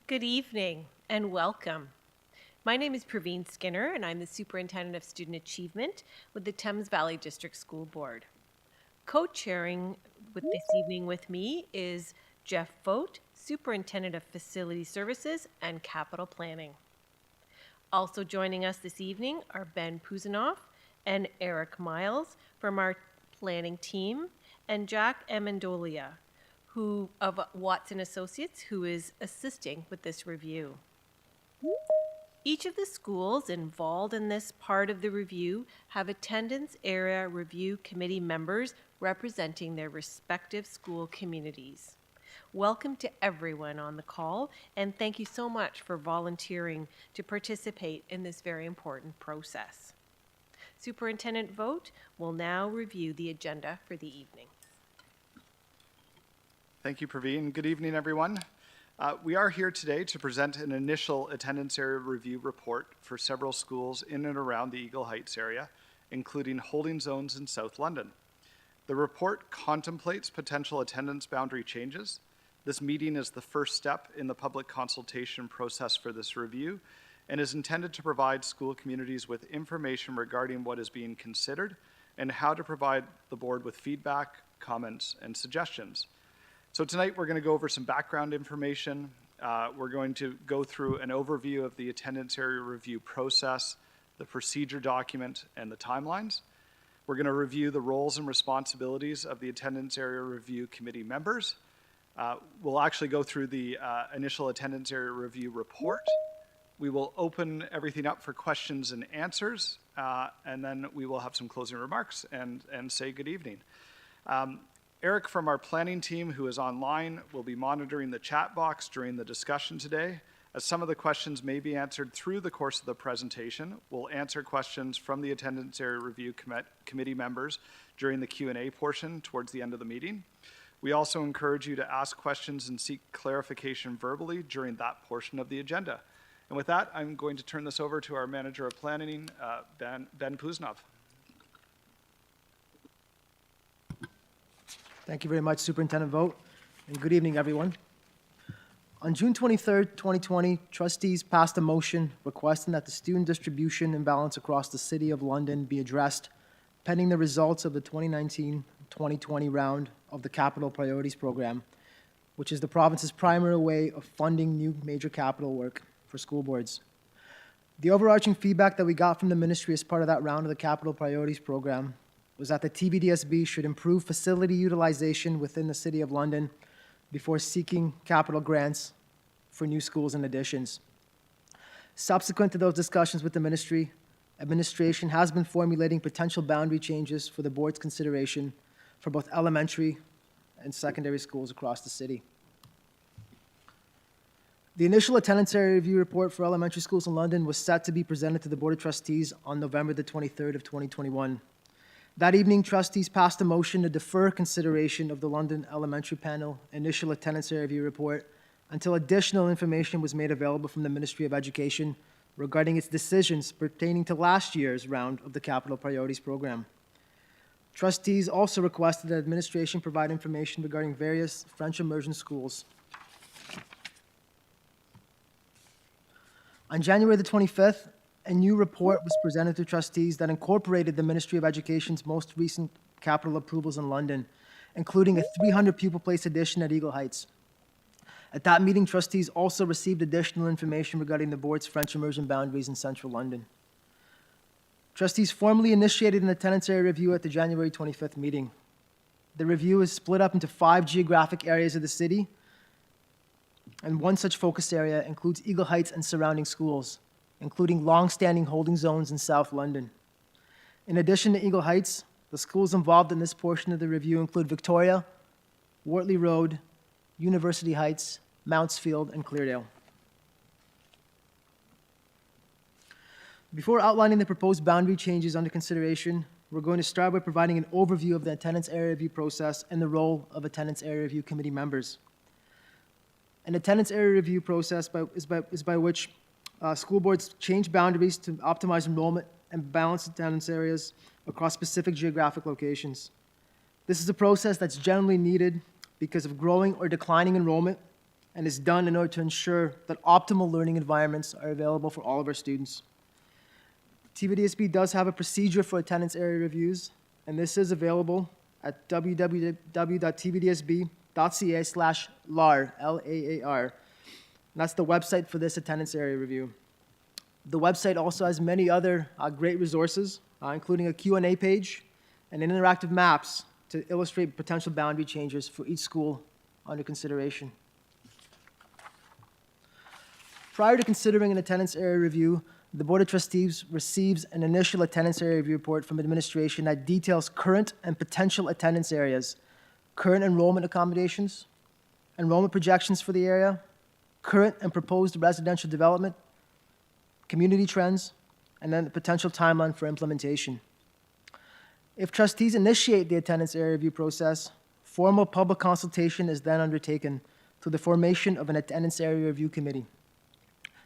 Good evening and welcome. My name is Praveen Skinner and I'm the Superintendent of Student Achievement with the Thames Valley District School Board. Co-chairing with this evening with me is Jeff Vogt, Superintendent of Facility Services and Capital Planning. Also joining us this evening are Ben Puzanoff and Eric Miles from our planning team and Jack Amendolia, of Watson Associates, who is assisting with this review. Each of the schools involved in this part of the review have attendance area review committee members representing their respective school communities. Welcome to everyone on the call, and thank you so much for volunteering to participate in this very important process. Superintendent Vogt will now review the agenda for the evening. Thank you, Praveen. Good evening, everyone. We are here today to present an initial attendance area review report for several schools in and around the Eagle Heights area, including holding zones in South London. The report contemplates potential attendance boundary changes. This meeting is the first step in the public consultation process for this review and is intended to provide school communities with information regarding what is being considered and how to provide the board with feedback, comments, and suggestions. So tonight we're going to go over some background information. We're going to go through an overview of the attendance area review process, the procedure document, and the timelines. We're going to review the roles and responsibilities of the attendance area review committee members. We'll actually go through the initial attendance area review report. We will open everything up for questions and answers, and then we will have some closing remarks and say good evening. Eric from our planning team, who is online, will be monitoring the chat box during the discussion today. As some of the questions may be answered through the course of the presentation, we'll answer questions from the attendance area review committee members during the Q&A portion towards the end of the meeting. We also encourage you to ask questions and seek clarification verbally during that portion of the agenda. And with that, I'm going to turn this over to our Manager of Planning, Ben Puzanoff. Thank you very much, Superintendent Vogt, and good evening, everyone. On June 23rd, 2020, trustees passed a motion requesting that the student distribution imbalance across the City of London be addressed pending the results of the 2019-2020 round of the Capital Priorities Program, which is the province's primary way of funding new major capital work for school boards. The overarching feedback that we got from the ministry as part of that round of the Capital Priorities Program was that the TVDSB should improve facility utilization within the City of London before seeking capital grants for new schools and additions. Subsequent to those discussions with the ministry, administration has been formulating potential boundary changes for the board's consideration for both elementary and secondary schools across the city. The initial attendance area review report for elementary schools in London was set to be presented to the Board of Trustees on November the 23rd of 2021. That evening, trustees passed a motion to defer consideration of the London Elementary Panel initial attendance area review report until additional information was made available from the Ministry of Education regarding its decisions pertaining to last year's round of the Capital Priorities Program. Trustees also requested that administration provide information regarding various French immersion schools. On January the 25th, a new report was presented to trustees that incorporated the Ministry of Education's most recent capital approvals in London, including a 300 pupil place addition at Eagle Heights. At that meeting, trustees also received additional information regarding the board's French immersion boundaries in central London. Trustees formally initiated an attendance area review at the January 25th meeting. The review is split up into 5 geographic areas of the city, and one such focus area includes Eagle Heights and surrounding schools, including long-standing holding zones in South London. In addition to Eagle Heights, the schools involved in this portion of the review include Victoria, Wartley Road, University Heights, Mountsfield, and Cleardale. Before outlining the proposed boundary changes under consideration, we're going to start by providing an overview of the attendance area review process and the role of attendance area review committee members. An attendance area review process is by which school boards change boundaries to optimize enrollment and balance attendance areas across specific geographic locations. This is a process that's generally needed because of growing or declining enrollment and is done in order to ensure that optimal learning environments are available for all of our students. TVDSB does have a procedure for attendance area reviews, and this is available at www.tvdsb.ca/LAR, L-A-A-R. And that's the website for this attendance area review. The website also has many other great resources, including a Q&A page and interactive maps to illustrate potential boundary changes for each school under consideration. Prior to considering an attendance area review, the Board of Trustees receives an initial attendance area review report from administration that details current and potential attendance areas, current enrollment accommodations, enrollment projections for the area, current and proposed residential development, community trends, and then the potential timeline for implementation. If trustees initiate the attendance area review process, formal public consultation is then undertaken through the formation of an attendance area review committee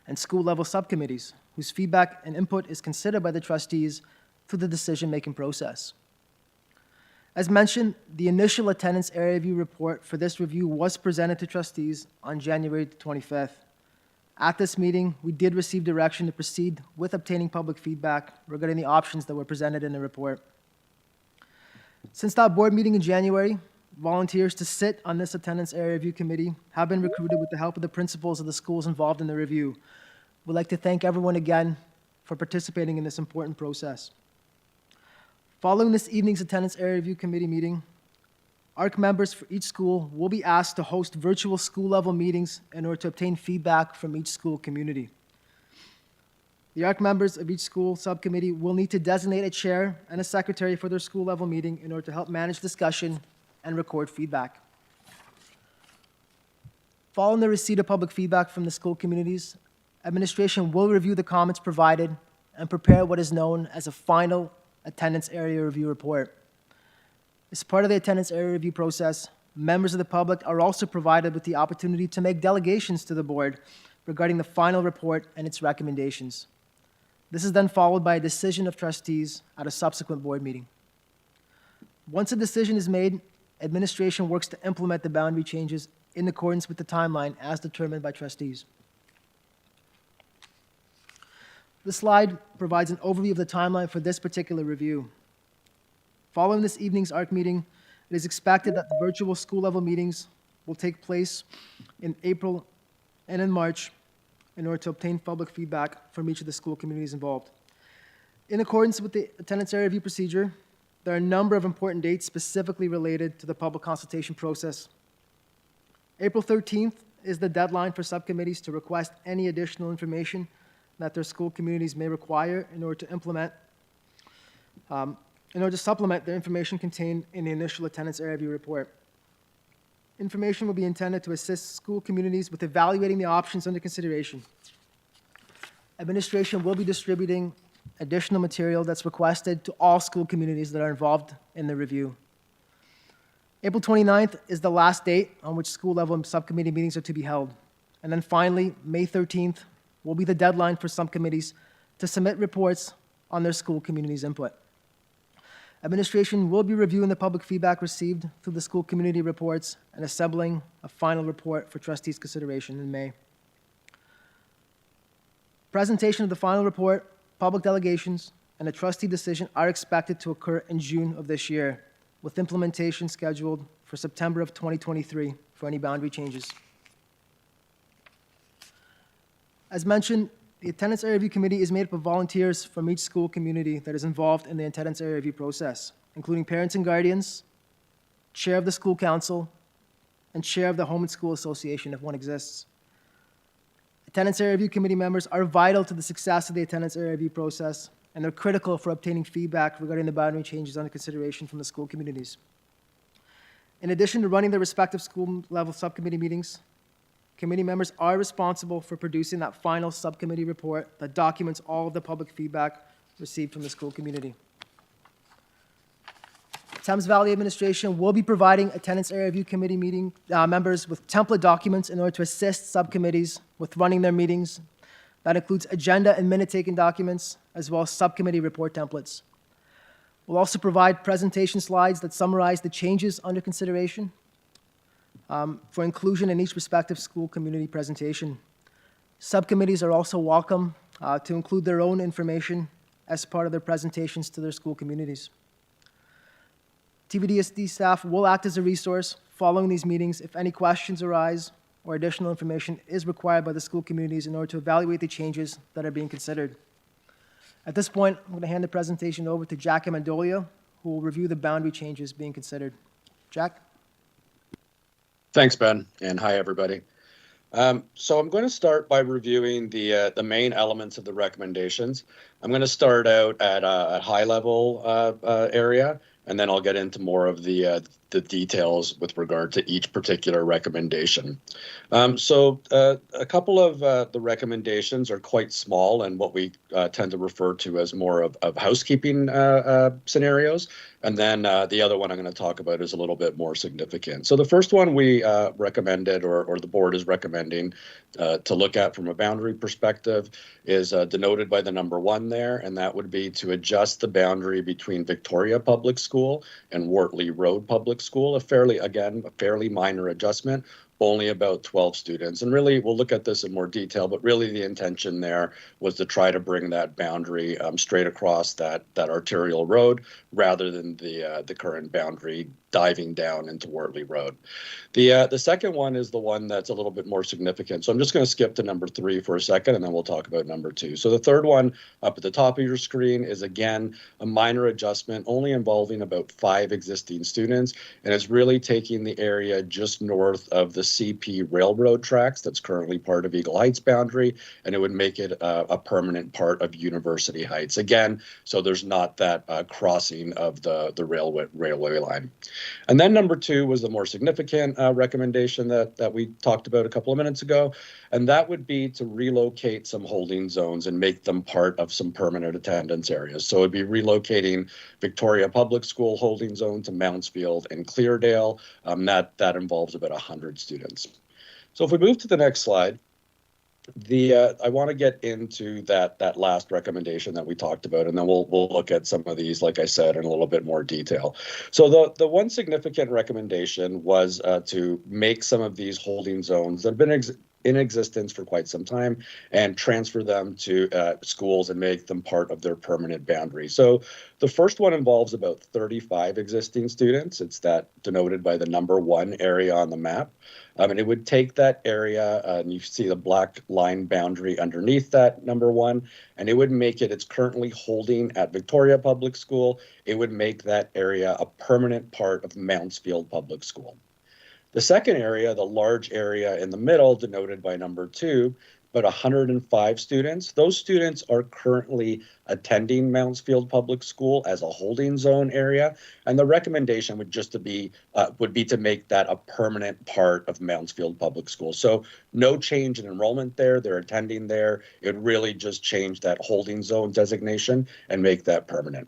and school-level subcommittees, whose feedback and input is considered by the trustees through the decision-making process. As mentioned, the initial attendance area review report for this review was presented to trustees on January 25th. At this meeting, we did receive direction to proceed with obtaining public feedback regarding the options that were presented in the report. Since that board meeting in January, volunteers to sit on this attendance area review committee have been recruited with the help of the principals of the schools involved in the review. We'd like to thank everyone again for participating in this important process. Following this evening's attendance area review committee meeting, AARC members for each school will be asked to host virtual school-level meetings in order to obtain feedback from each school community. The AARC members of each school subcommittee will need to designate a chair and a secretary for their school-level meeting in order to help manage discussion and record feedback. Following the receipt of public feedback from the school communities, administration will review the comments provided and prepare what is known as a final attendance area review report. As part of the attendance area review process, members of the public are also provided with the opportunity to make delegations to the board regarding the final report and its recommendations. This is then followed by a decision of trustees at a subsequent board meeting. Once a decision is made, administration works to implement the boundary changes in accordance with the timeline as determined by trustees. This slide provides an overview of the timeline for this particular review. Following this evening's AARC meeting, it is expected that the virtual school-level meetings will take place in April and in March in order to obtain public feedback from each of the school communities involved. In accordance with the attendance area review procedure, there are a number of important dates specifically related to the public consultation process. April 13th is the deadline for subcommittees to request any additional information that their school communities may require in order to supplement the information contained in the initial attendance area review report. Information will be intended to assist school communities with evaluating the options under consideration. Administration will be distributing additional material that's requested to all school communities that are involved in the review. April 29th is the last date on which school-level subcommittee meetings are to be held. And then finally, May 13th will be the deadline for subcommittees to submit reports on their school community's input. Administration will be reviewing the public feedback received through the school community reports and assembling a final report for trustees' consideration in May. Presentation of the final report, public delegations, and a trustee decision are expected to occur in June of this year, with implementation scheduled for September of 2023 for any boundary changes. As mentioned, the Attendance Area Review Committee is made up of volunteers from each school community that is involved in the attendance area review process, including parents and guardians, chair of the school council, and chair of the Home and School Association if one exists. Attendance Area Review Committee members are vital to the success of the attendance area review process, and they're critical for obtaining feedback regarding the boundary changes under consideration from the school communities. In addition to running their respective school-level subcommittee meetings, committee members are responsible for producing that final subcommittee report that documents all of the public feedback received from the school community. Thames Valley Administration will be providing Attendance Area Review Committee meeting members with template documents in order to assist subcommittees with running their meetings. That includes agenda and minute-taking documents, as well as subcommittee report templates. We'll also provide presentation slides that summarize the changes under consideration for inclusion in each respective school community presentation. Subcommittees are also welcome to include their own information as part of their presentations to their school communities. TVDSD staff will act as a resource following these meetings if any questions arise or additional information is required by the school communities in order to evaluate the changes that are being considered. At this point, I'm going to hand the presentation over to Jack Amendolia, who will review the boundary changes being considered. Jack? Thanks, Ben, and hi, everybody. So I'm going to start by reviewing the main elements of the recommendations. I'm going to start out at a high-level area, and then I'll get into more of the details with regard to each particular recommendation. So a couple of the recommendations are quite small and what we tend to refer to as more of housekeeping scenarios. And then the other one I'm going to talk about is a little bit more significant. So the first one we recommended, or the board is recommending to look at from a boundary perspective, is denoted by the number 1 there, and that would be to adjust the boundary between Victoria Public School and Wartley Road Public School. A fairly minor adjustment, only about 12 students. And really, we'll look at this in more detail, but really the intention there was to try to bring that boundary straight across that arterial road rather than the current boundary diving down into Wartley Road. The second one is the one that's a little bit more significant. So I'm just going to skip to number 3 for a second, and then we'll talk about number 2. So the third one up at the top of your screen is, again, a minor adjustment, only involving about 5 existing students, and it's really taking the area just north of the CP railroad tracks that's currently part of Eagle Heights boundary, and it would make it a permanent part of University Heights. Again, so there's not that crossing of the railway line. And then number 2 was the more significant recommendation that we talked about a couple of minutes ago, and that would be to relocate some holding zones and make them part of some permanent attendance areas. So it'd be relocating Victoria Public School holding zone to Mountsfield and Cleardale. That involves about 100 students. So if we move to the next slide, I want to get into that last recommendation that we talked about, and then we'll look at some of these, like I said, in a little bit more detail. So the one significant recommendation was to make some of these holding zones that have been in existence for quite some time and transfer them to schools and make them part of their permanent boundary. So the first one involves about 35 existing students. It's that denoted by the number 1 area on the map. And it would take that area, and you see the black line boundary underneath that number 1, and it would make it's currently holding at Victoria Public School. It would make that area a permanent part of Mountsfield Public School. The second area, the large area in the middle, denoted by number 2, about 105 students. Those students are currently attending Mountsfield Public School as a holding zone area, and the recommendation would be to make that a permanent part of Mountsfield Public School. So no change in enrollment there. They're attending there. It would really just change that holding zone designation and make that permanent.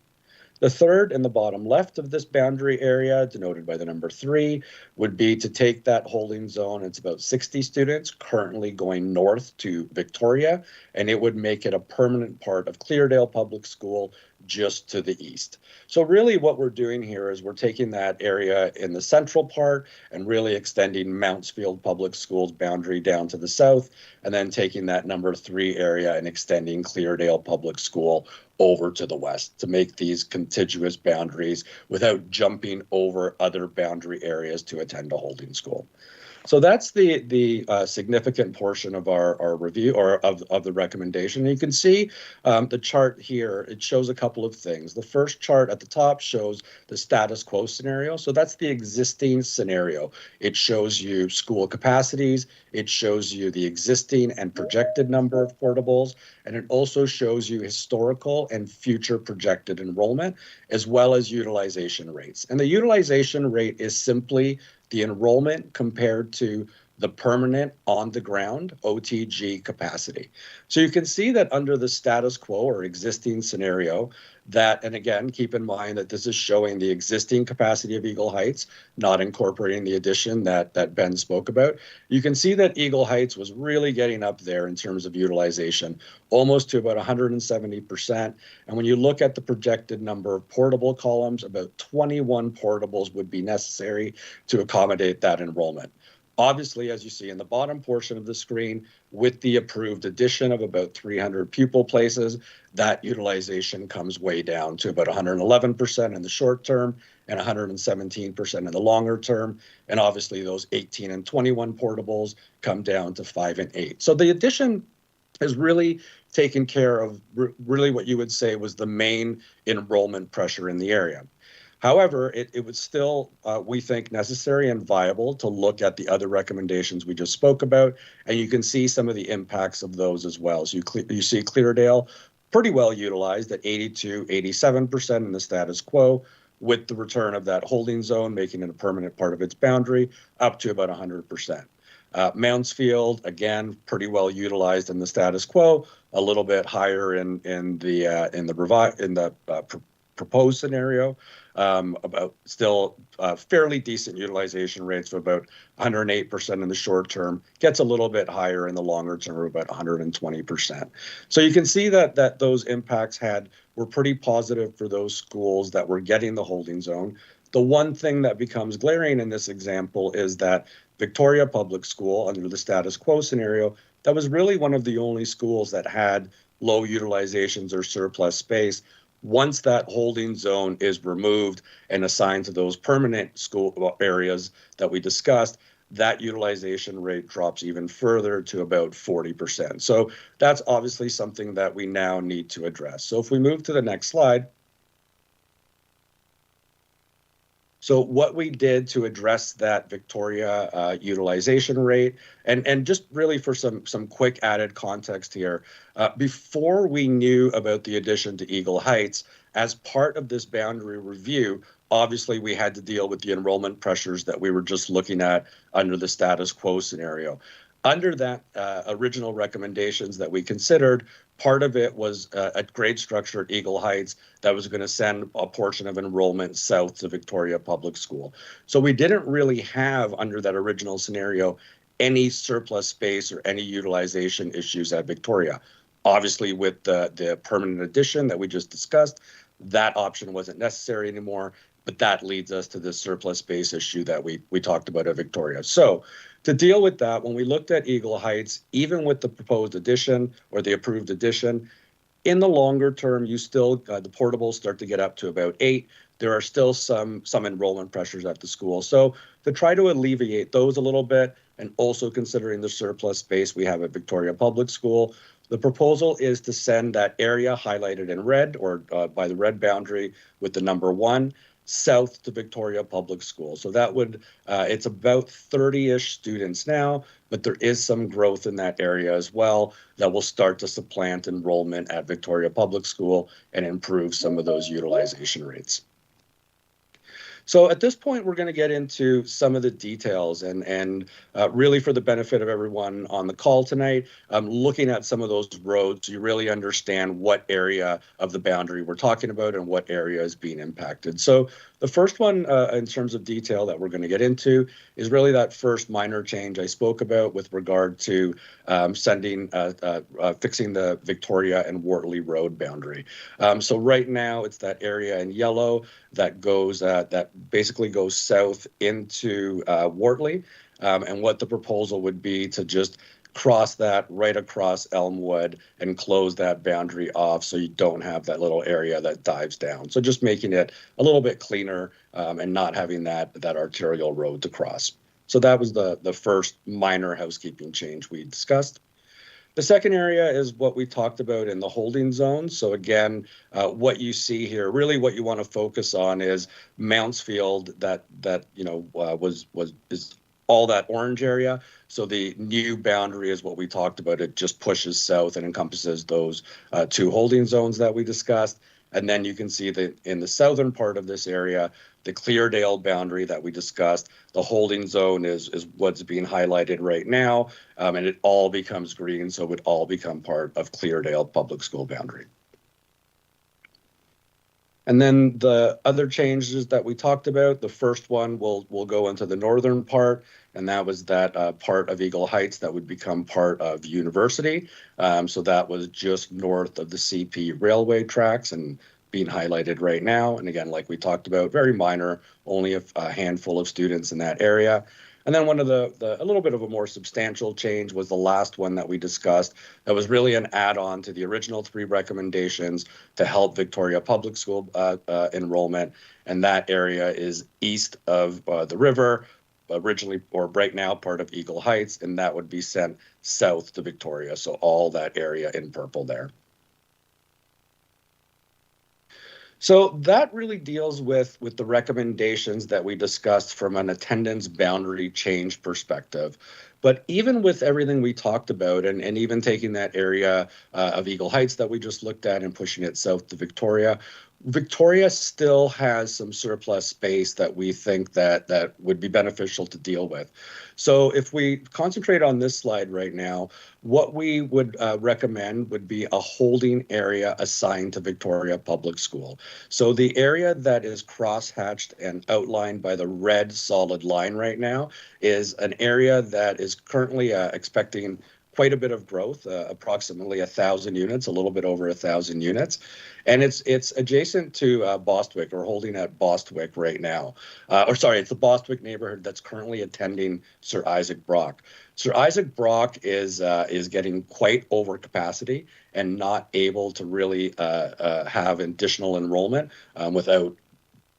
The third in the bottom left of this boundary area, denoted by the number 3, would be to take that holding zone. It's about 60 students currently going north to Victoria, and it would make it a permanent part of Cleardale Public School just to the east. So really what we're doing here is we're taking that area in the central part and really extending Mountsfield Public School's boundary down to the south, and then taking that number 3 area and extending Cleardale Public School over to the west to make these contiguous boundaries without jumping over other boundary areas to attend a holding school. So that's the significant portion of our review or of the recommendation. And you can see the chart here. It shows a couple of things. The first chart at the top shows the status quo scenario. So that's the existing scenario. It shows you school capacities. It shows you the existing and projected number of portables. And it also shows you historical and future projected enrollment, as well as utilization rates. And the utilization rate is simply the enrollment compared to the permanent on the ground OTG capacity. So you can see that under the status quo or existing scenario that, and again, keep in mind that this is showing the existing capacity of Eagle Heights, not incorporating the addition that Ben spoke about. You can see that Eagle Heights was really getting up there in terms of utilization, almost to about 170%. And when you look at the projected number of portable columns, about 21 portables would be necessary to accommodate that enrollment. Obviously, as you see in the bottom portion of the screen, with the approved addition of about 300 pupil places, that utilization comes way down to about 111% in the short term and 117% in the longer term. And obviously, those 18 and 21 portables come down to 5 and 8. So the addition has really taken care of really what you would say was the main enrollment pressure in the area. However, it was still, we think, necessary and viable to look at the other recommendations we just spoke about, and you can see some of the impacts of those as well. So you see Cleardale pretty well utilized at 82, 87% in the status quo, with the return of that holding zone, making it a permanent part of its boundary, up to about 100%. Moundsfield, again, pretty well utilized in the status quo, a little bit higher in the proposed scenario, about still fairly decent utilization rates of about 108% in the short term, gets a little bit higher in the longer term, about 120%. So you can see that those impacts were pretty positive for those schools that were getting the holding zone. The one thing that becomes glaring in this example is that Victoria Public School, under the status quo scenario, that was really one of the only schools that had low utilizations or surplus space. Once that holding zone is removed and assigned to those permanent school areas that we discussed, that utilization rate drops even further to about 40%. So that's obviously something that we now need to address. So if we move to the next slide. So what we did to address that Victoria utilization rate, and just really for some quick added context here, before we knew about the addition to Eagle Heights, as part of this boundary review, obviously we had to deal with the enrollment pressures that we were just looking at under the status quo scenario. Under that original recommendations that we considered, part of it was a grade structure at Eagle Heights that was going to send a portion of enrollment south to Victoria Public School. So we didn't really have, under that original scenario, any surplus space or any utilization issues at Victoria. Obviously, with the permanent addition that we just discussed, that option wasn't necessary anymore, but that leads us to this surplus space issue that we talked about at Victoria. So to deal with that, when we looked at Eagle Heights, even with the proposed addition or the approved addition, in the longer term, you still, the portables start to get up to about 8. There are still some enrollment pressures at the school. So to try to alleviate those a little bit, and also considering the surplus space we have at Victoria Public School, the proposal is to send that area highlighted in red or by the red boundary with the number 1 south to Victoria Public School. So that would, it's about 30-ish students now, but there is some growth in that area as well that will start to supplant enrollment at Victoria Public School and improve some of those utilization rates. So at this point, we're going to get into some of the details and really for the benefit of everyone on the call tonight, looking at some of those roads, you really understand what area of the boundary we're talking about and what area is being impacted. So the first one in terms of detail that we're going to get into is really that first minor change I spoke about with regard to fixing the Victoria and Wartley Road boundary. So right now it's that area in yellow that goes that basically goes south into Wartley, and what the proposal would be to just cross that right across Elmwood and close that boundary off so you don't have that little area that dives down. So just making it a little bit cleaner and not having that arterial road to cross. So that was the first minor housekeeping change we discussed. The second area is what we talked about in the holding zone. So again, what you see here, really what you want to focus on is Mountsfield that is all that orange area. So the new boundary is what we talked about. It just pushes south and encompasses those two holding zones that we discussed. And then you can see that in the southern part of this area, the Cleardale boundary that we discussed, the holding zone is what's being highlighted right now, and it all becomes green, so it would all become part of Cleardale Public School boundary. And then the other changes that we talked about, the first one will go into the northern part, and that was that part of Eagle Heights that would become part of University. So that was just north of the CP railway tracks and being highlighted right now. And again, like we talked about, very minor, only a handful of students in that area. And then one of a little bit of a more substantial change was the last one that we discussed. That was really an add-on to the original 3 recommendations to help Victoria Public School enrollment. And that area is east of the river, originally or right now part of Eagle Heights, and that would be sent south to Victoria. So all that area in purple there. So that really deals with the recommendations that we discussed from an attendance boundary change perspective. But even with everything we talked about, and even taking that area of Eagle Heights that we just looked at and pushing it south to Victoria, Victoria still has some surplus space that we think that would be beneficial to deal with. So if we concentrate on this slide right now, what we would recommend would be a holding area assigned to Victoria Public School. So the area that is cross-hatched and outlined by the red solid line right now is an area that is currently expecting quite a bit of growth, approximately 1,000 units, a little bit over 1,000 units. And it's adjacent to Bostwick, or holding at Bostwick right now. It's the Bostwick neighborhood that's currently attending Sir Isaac Brock. Sir Isaac Brock is getting quite over capacity and not able to really have additional enrollment without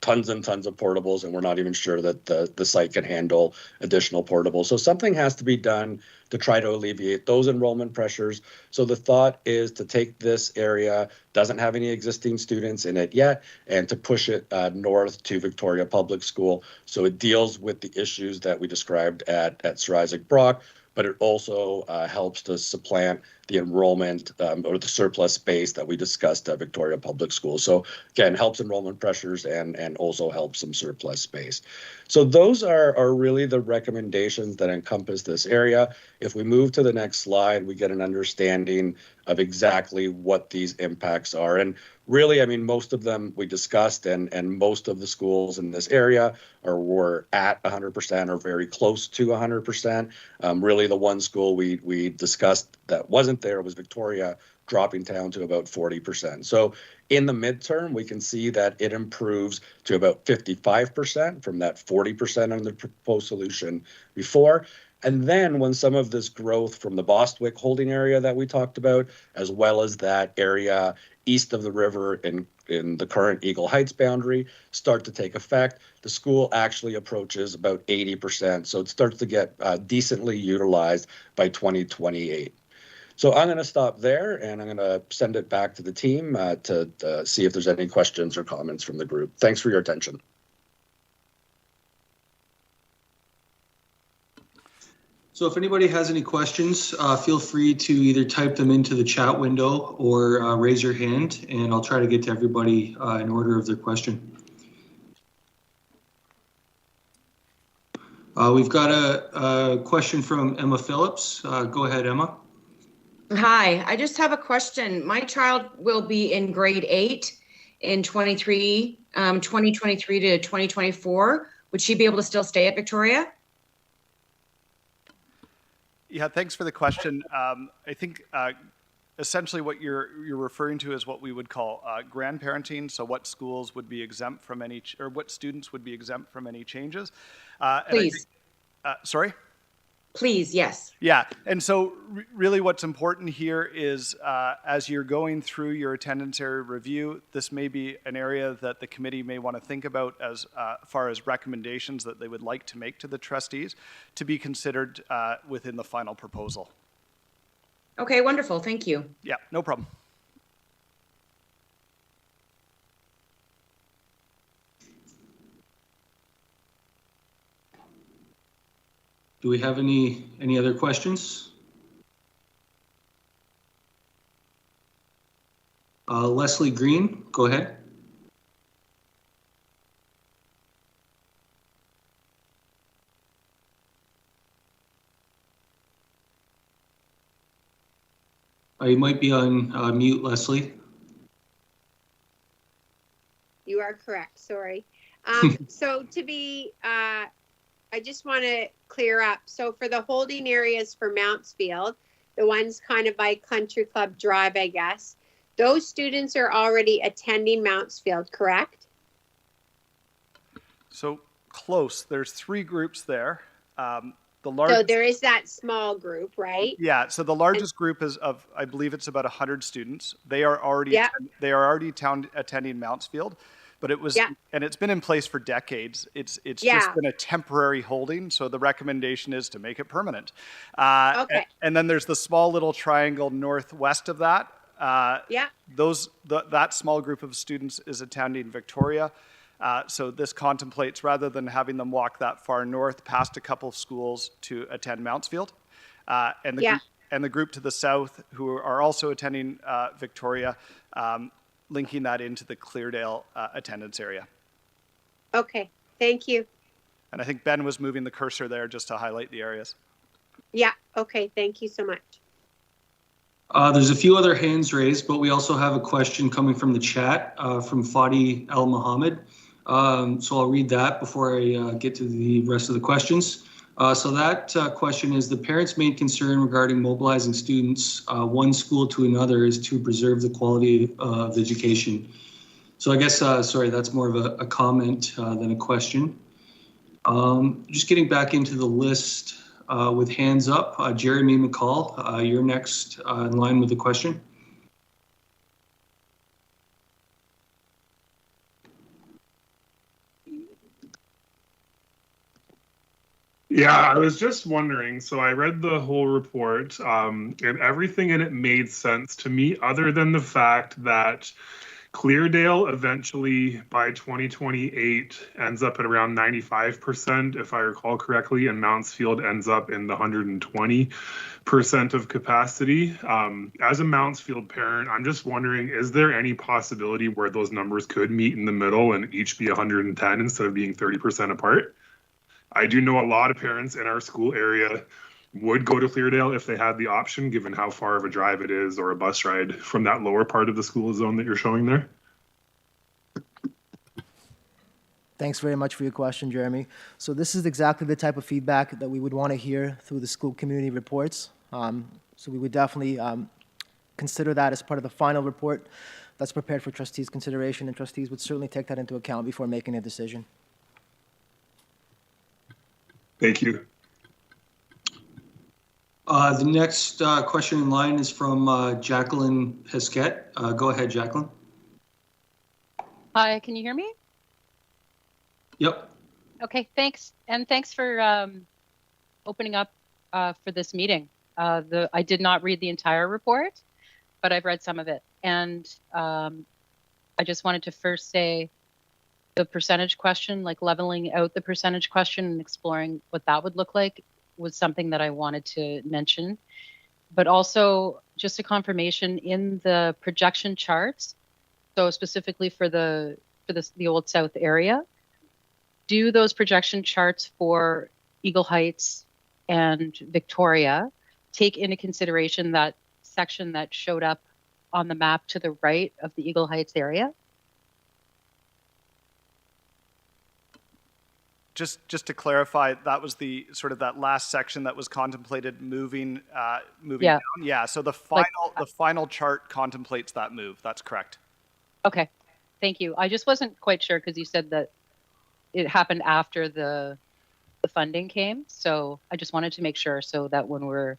tons and tons of portables, and we're not even sure that the site can handle additional portables. So something has to be done to try to alleviate those enrollment pressures. So the thought is to take this area, doesn't have any existing students in it yet, and to push it north to Victoria Public School. So it deals with the issues that we described at Sir Isaac Brock, but it also helps to supplant the enrollment or the surplus space that we discussed at Victoria Public School. So again, helps enrollment pressures and also helps some surplus space. So those are really the recommendations that encompass this area. If we move to the next slide, we get an understanding of exactly what these impacts are. And really, I mean, most of them we discussed, and most of the schools in this area were at 100% or very close to 100%. Really, the one school we discussed that wasn't there was Victoria, dropping down to about 40%. So in the midterm, we can see that it improves to about 55% from that 40% on the proposed solution before. And then when some of this growth from the Bostwick holding area that we talked about, as well as that area east of the river in the current Eagle Heights boundary, start to take effect, the school actually approaches about 80%. So it starts to get decently utilized by 2028. So I'm going to stop there, and I'm going to send it back to the team to see if there's any questions or comments from the group. Thanks for your attention. So if anybody has any questions, feel free to either type them into the chat window or raise your hand, and I'll try to get to everybody in order of their question. We've got a question from Emma Phillips. Go ahead, Emma. Hi, I just have a question. My child will be in grade 8 in 2023 to 2024. Would she be able to still stay at Victoria? Yeah, thanks for the question. I think essentially what you're referring to is what we would call grandparenting. So what schools would be exempt from any, or what students would be exempt from any changes. Please. Sorry? Please, yes. Yeah, and so really what's important here is as you're going through your attendance area review, this may be an area that the committee may want to think about as far as recommendations that they would like to make to the trustees to be considered within the final proposal. Okay, wonderful. Thank you. Yeah, no problem. Do we have any other questions? Leslie Green, go ahead. You might be on mute, Leslie. You are correct, sorry. So to be, I just want to clear up. So for the holding areas for Mountsfield, the ones kind of by Country Club Drive, I guess, those students are already attending Mountsfield, correct? So close, there's 3 groups there. The So largest, there is that small group, right? yeah, so the largest group is of, I believe it's about 100 students. They are already Yeah. attending Mountsfield, but it was, Yeah. and it's been in place for decades. It's Yeah. just been a temporary holding, so the recommendation is to make it permanent. Okay. And then there's the small little triangle northwest of that. Yeah. That small group of students is attending Victoria. So this contemplates, rather than having them walk that far north past a couple of schools to attend Mountsfield, and the group to the south who are also attending Victoria, linking that into the Cleardale attendance area. Okay, thank you. And I think Ben was moving the cursor there just to highlight the areas. Yeah, okay, thank you so much. There's a few other hands raised, but we also have a question coming from the chat from Fadi El Mohammed. So I'll read that before I get to the rest of the questions. So that question is, the parents' main concern regarding mobilizing students one school to another is to preserve the quality of education. So I guess, sorry, that's more of a comment than a question. Just getting back into the list with hands up, Jeremy McCall, you're next in line with the question. Yeah, I was just wondering. So I read the whole report, and everything in it made sense to me, other than the fact that Cleardale eventually by 2028 ends up at around 95%, if I recall correctly, and Mountsfield ends up in the 120% of capacity. As a Mountsfield parent, I'm just wondering, is there any possibility where those numbers could meet in the middle and each be 110 instead of being 30% apart? I do know a lot of parents in our school area would go to Cleardale if they had the option, given how far of a drive it is or a bus ride from that lower part of the school zone that you're showing there. Thanks very much for your question, Jeremy. So this is exactly the type of feedback that we would want to hear through the school community reports. So we would definitely consider that as part of the final report that's prepared for trustees' consideration, and trustees would certainly take that into account before making a decision. Thank you. The next question in line is from Jacqueline Pesquet. Go ahead, Jacqueline. Hi, can you hear me? Yep. Okay, thanks. And thanks for opening up for this meeting. I did not read the entire report, but I've read some of it. And I just wanted to first say the percentage question, like leveling out the percentage question and exploring what that would look like, was something that I wanted to mention. But also just a confirmation in the projection charts, so specifically for the Old South area, do those projection charts for Eagle Heights and Victoria take into consideration that section that showed up on the map to the right of the Eagle Heights area? Just to clarify, that was the sort of that last section that was contemplated moving Yeah. down. Yeah. So the final chart contemplates that move. That's correct. Okay, thank you. I just wasn't quite sure because you said that it happened after the the funding came. So I just wanted to make sure so that when we're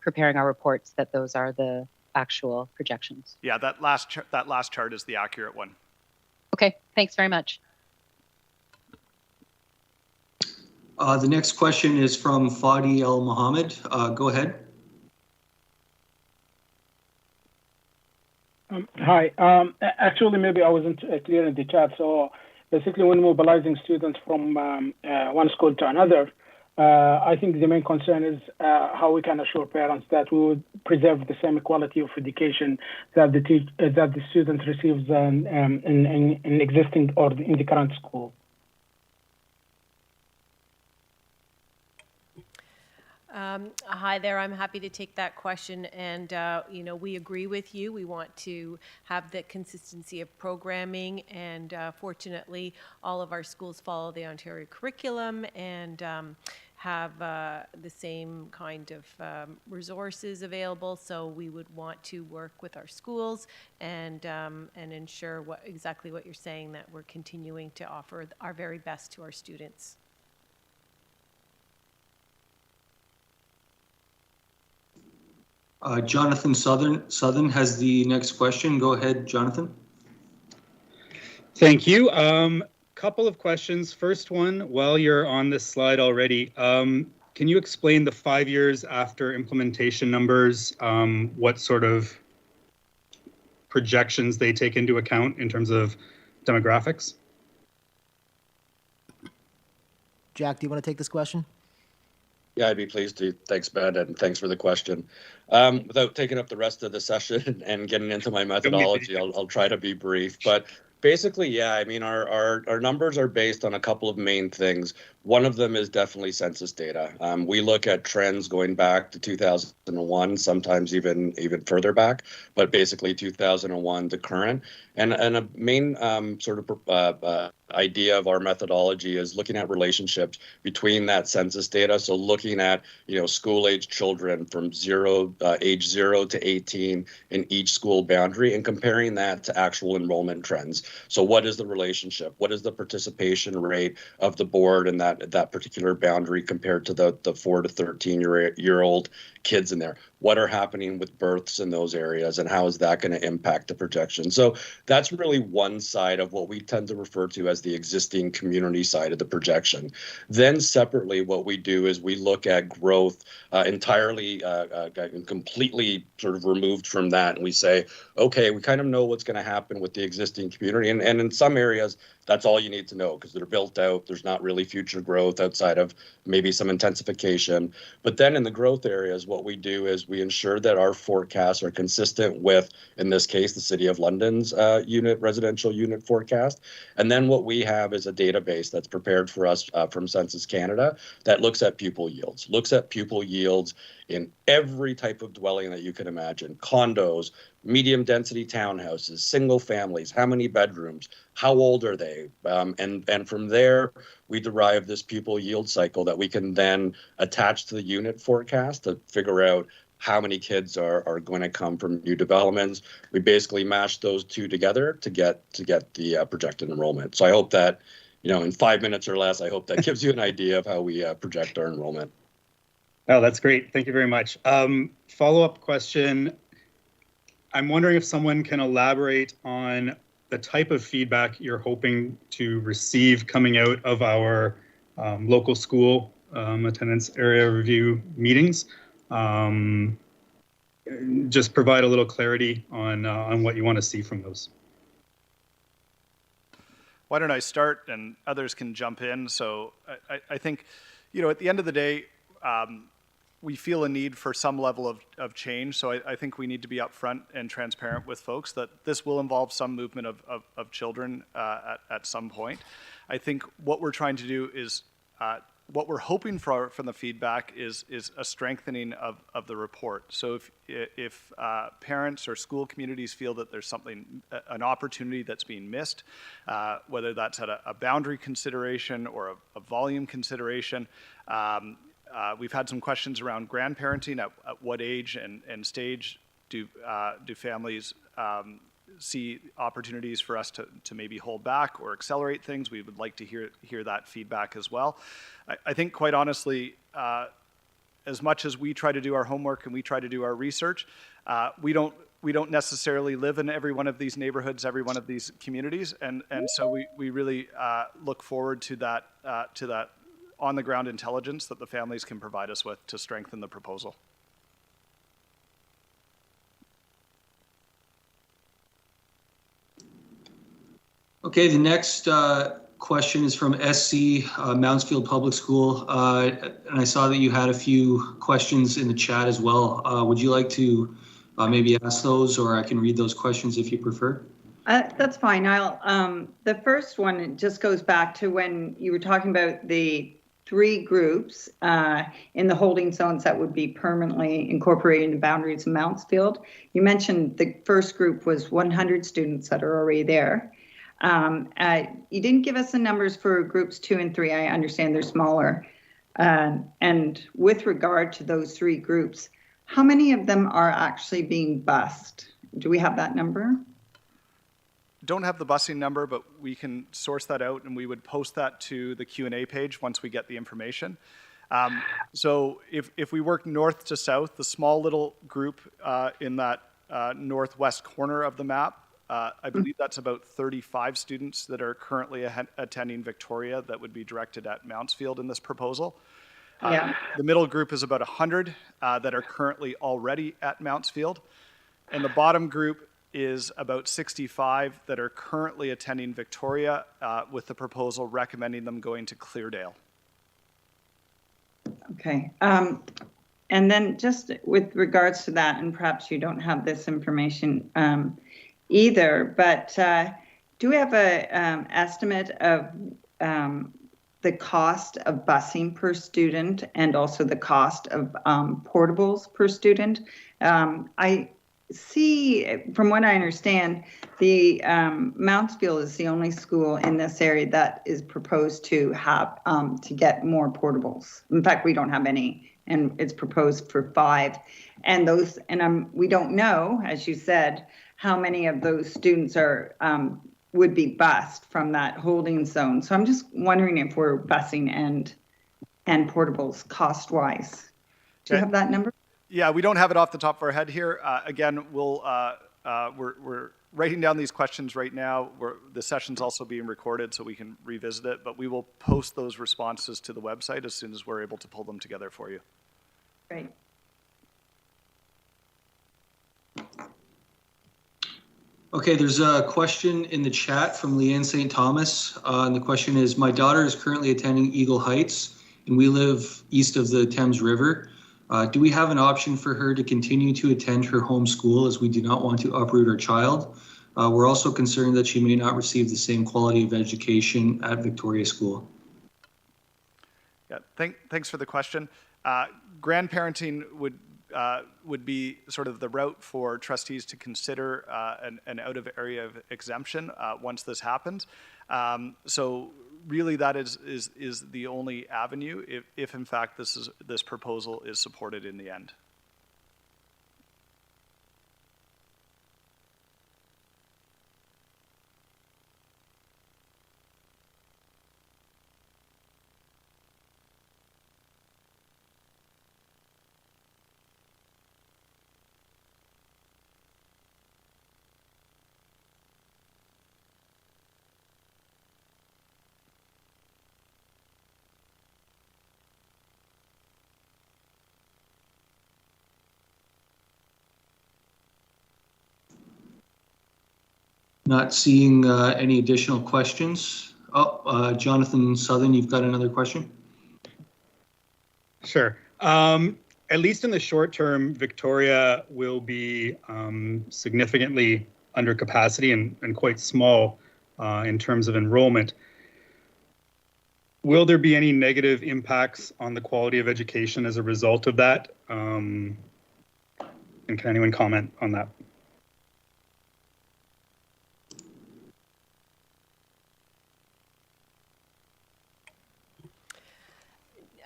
preparing our reports, that those are the actual projections. Yeah, that last chart is the accurate one. Okay, thanks very much. The next question is from Fadi El Mohammed. Go ahead. Hi. Actually, maybe I wasn't clear in the chat. So basically, when mobilizing students from one school to another, I think the main concern is how we can assure parents that we would preserve the same quality of education that the student receives in existing or in the current school. Hi there. I'm happy to take that question. And, we agree with you. We want to have the consistency of programming. And fortunately, all of our schools follow the Ontario curriculum and have the same kind of resources available. So we would want to work with our schools and ensure exactly what you're saying, that we're continuing to offer our very best to our students. Jonathan Southern has the next question. Go ahead, Jonathan. Thank you. Couple of questions. First one, while you're on this slide already, can you explain the 5 years after implementation numbers, what sort of projections they take into account in terms of demographics? Jack, do you want to take this question? Yeah, I'd be pleased to. Thanks, Ben, and thanks for the question. Without taking up the rest of the session and getting into my methodology, I'll try to be brief. But basically, yeah, I mean, our numbers are based on a couple of main things. One of them is definitely census data. We look at trends going back to 2001, sometimes even further back, but basically 2001 to current. And a main sort of idea of our methodology is looking at relationships between that census data. So looking at, school-age children from age 0 to 18 in each school boundary and comparing that to actual enrollment trends. So what is the relationship? What is the participation rate of the board in that particular boundary compared to the 4 to 13-year-old kids in there? What are happening with births in those areas, and how is that going to impact the projection? So that's really one side of what we tend to refer to as the existing community side of the projection. Then separately, what we do is we look at growth entirely completely sort of removed from that, and we say, okay, we kind of know what's going to happen with the existing community, and in some areas that's all you need to know because they're built out. There's not really future growth outside of maybe some intensification. But then in the growth areas, what we do is we ensure that our forecasts are consistent with, in this case, the City of London's residential unit forecast. And then what we have is a database that's prepared for us from Census Canada that looks at pupil yields in every type of dwelling that you can imagine: condos, medium density townhouses, single families, how many bedrooms, how old are they? And from there, we derive this pupil yield cycle that we can then attach to the unit forecast to figure out how many kids are going to come from new developments. We basically mash those two together to get the projected enrollment. So I hope that, in 5 minutes or less, I hope that gives you an idea of how we project our enrollment. Oh, that's great. Thank you very much. Follow-up question. I'm wondering if someone can elaborate on the type of feedback you're hoping to receive coming out of our local school attendance area review meetings. Just provide a little clarity on what you want to see from those. Why don't I start and others can jump in? So I think, at the end of the day, we feel a need for some level of change. So I think we need to be upfront and transparent with folks that this will involve some movement of children at some point. I think what we're trying to do is, what we're hoping for from the feedback is a strengthening of the report. So if parents or school communities feel that there's an opportunity that's being missed, whether that's at a boundary consideration or a volume consideration, we've had some questions around grandparenting. At what age and stage do families see opportunities for us to maybe hold back or accelerate things, we would like to hear that feedback as well. I think, quite honestly, as much as we try to do our homework and we try to do our research, we don't necessarily live in every one of these neighborhoods, every one of these communities, and so we really look forward to that on the ground intelligence that the families can provide us with to strengthen the proposal. Okay, the next question is from SC, Mountsfield Public School. And I saw that you had a few questions in the chat as well. Would you like to maybe ask those, or I can read those questions if you prefer? That's fine. The first one, it just goes back to when you were talking about the 3 groups in the holding zones that would be permanently incorporating the boundaries of Mountsfield. You mentioned the first group was 100 students that are already there. You didn't give us the numbers for groups 2 and 3. I understand they're smaller. And with regard to those 3 groups, how many of them are actually being bused? Do we have that number? Don't have the busing number, but we can source that out, and we would post that to the Q&A page once we get the information. So if we work north to south, the small little group in that northwest corner of the map, I believe that's about 35 students that are currently attending Victoria that would be directed at Mountsfield in this proposal. Yeah. The middle group is about 100 that are currently already at Mountsfield. And the bottom group is about 65 that are currently attending Victoria, with the proposal recommending them going to Cleardale. Okay. And then just with regards to that, and perhaps you don't have this information either, but do we have an estimate of the cost of busing per student and also the cost of portables per student? I see, from what I understand, the Mountsfield is the only school in this area that is proposed to have to get more portables. In fact, we don't have any, and it's proposed for 5. And those, and we don't know, as you said, how many of those students are would be bused from that holding zone. So I'm just wondering if we're busing and portables cost-wise. Do you have that number? Yeah, we don't have it off the top of our head here. Again, we're writing down these questions right now. The session's also being recorded, so we can revisit it. But we will post those responses to the website as soon as we're able to pull them together for you. Great. Okay, there's a question in the chat from Leanne St. Thomas. And the question is, my daughter is currently attending Eagle Heights, and we live east of the Thames River. Do we have an option for her to continue to attend her home school, as we do not want to uproot our child? We're also concerned that she may not receive the same quality of education at Victoria School. Yeah, thanks for the question. Grandparenting would be sort of the route for trustees to consider an out-of-area exemption once this happens. So really, that is the only avenue if in fact this proposal is supported in the end. Not seeing any additional questions. Oh, Jonathan Southern, you've got another question? Sure. At least in the short term, Victoria will be significantly under capacity and quite small in terms of enrollment. Will there be any negative impacts on the quality of education as a result of that? And can anyone comment on that?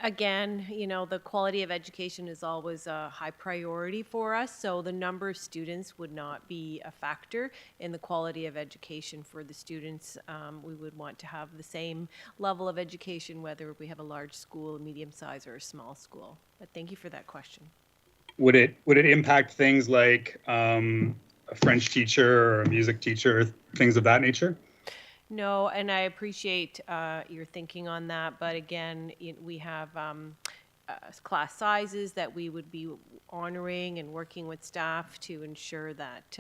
Again, you know, the quality of education is always a high priority for us, so the number of students would not be a factor in the quality of education for the students. We would want to have the same level of education, whether we have a large school, a medium size, or a small school. But thank you for that question. Would it impact things like a French teacher or a music teacher, things of that nature? No, and I appreciate your thinking on that, but again, we have class sizes that we would be honoring and working with staff to ensure that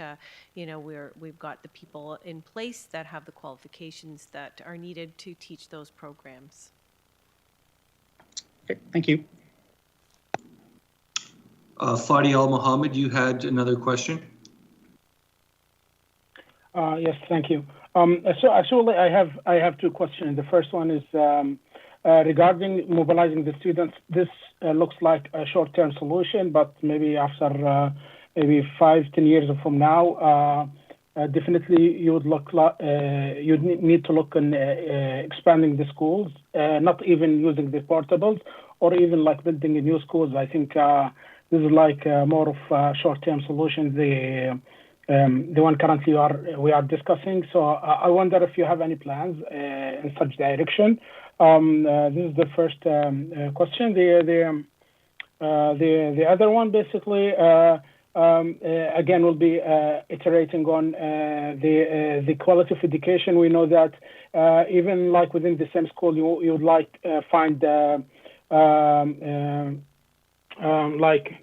you know, we've got the people in place that have the qualifications that are needed to teach those programs. Okay, thank you. Fadi Al Mohammed, you had another question? Yes, thank you. So actually, I have two questions. The first one is regarding mobilizing the students. This looks like a short-term solution, but maybe after maybe 5-10 years from now, definitely you would you'd need to look in expanding the schools, not even using the portables, or even like building new schools. I think this is like more of a short-term solution. The one currently we are discussing. So I wonder if you have any plans in such direction. This is the first question. The other one basically again will be iterating on the quality of education. We know that even like within the same school, you would like find like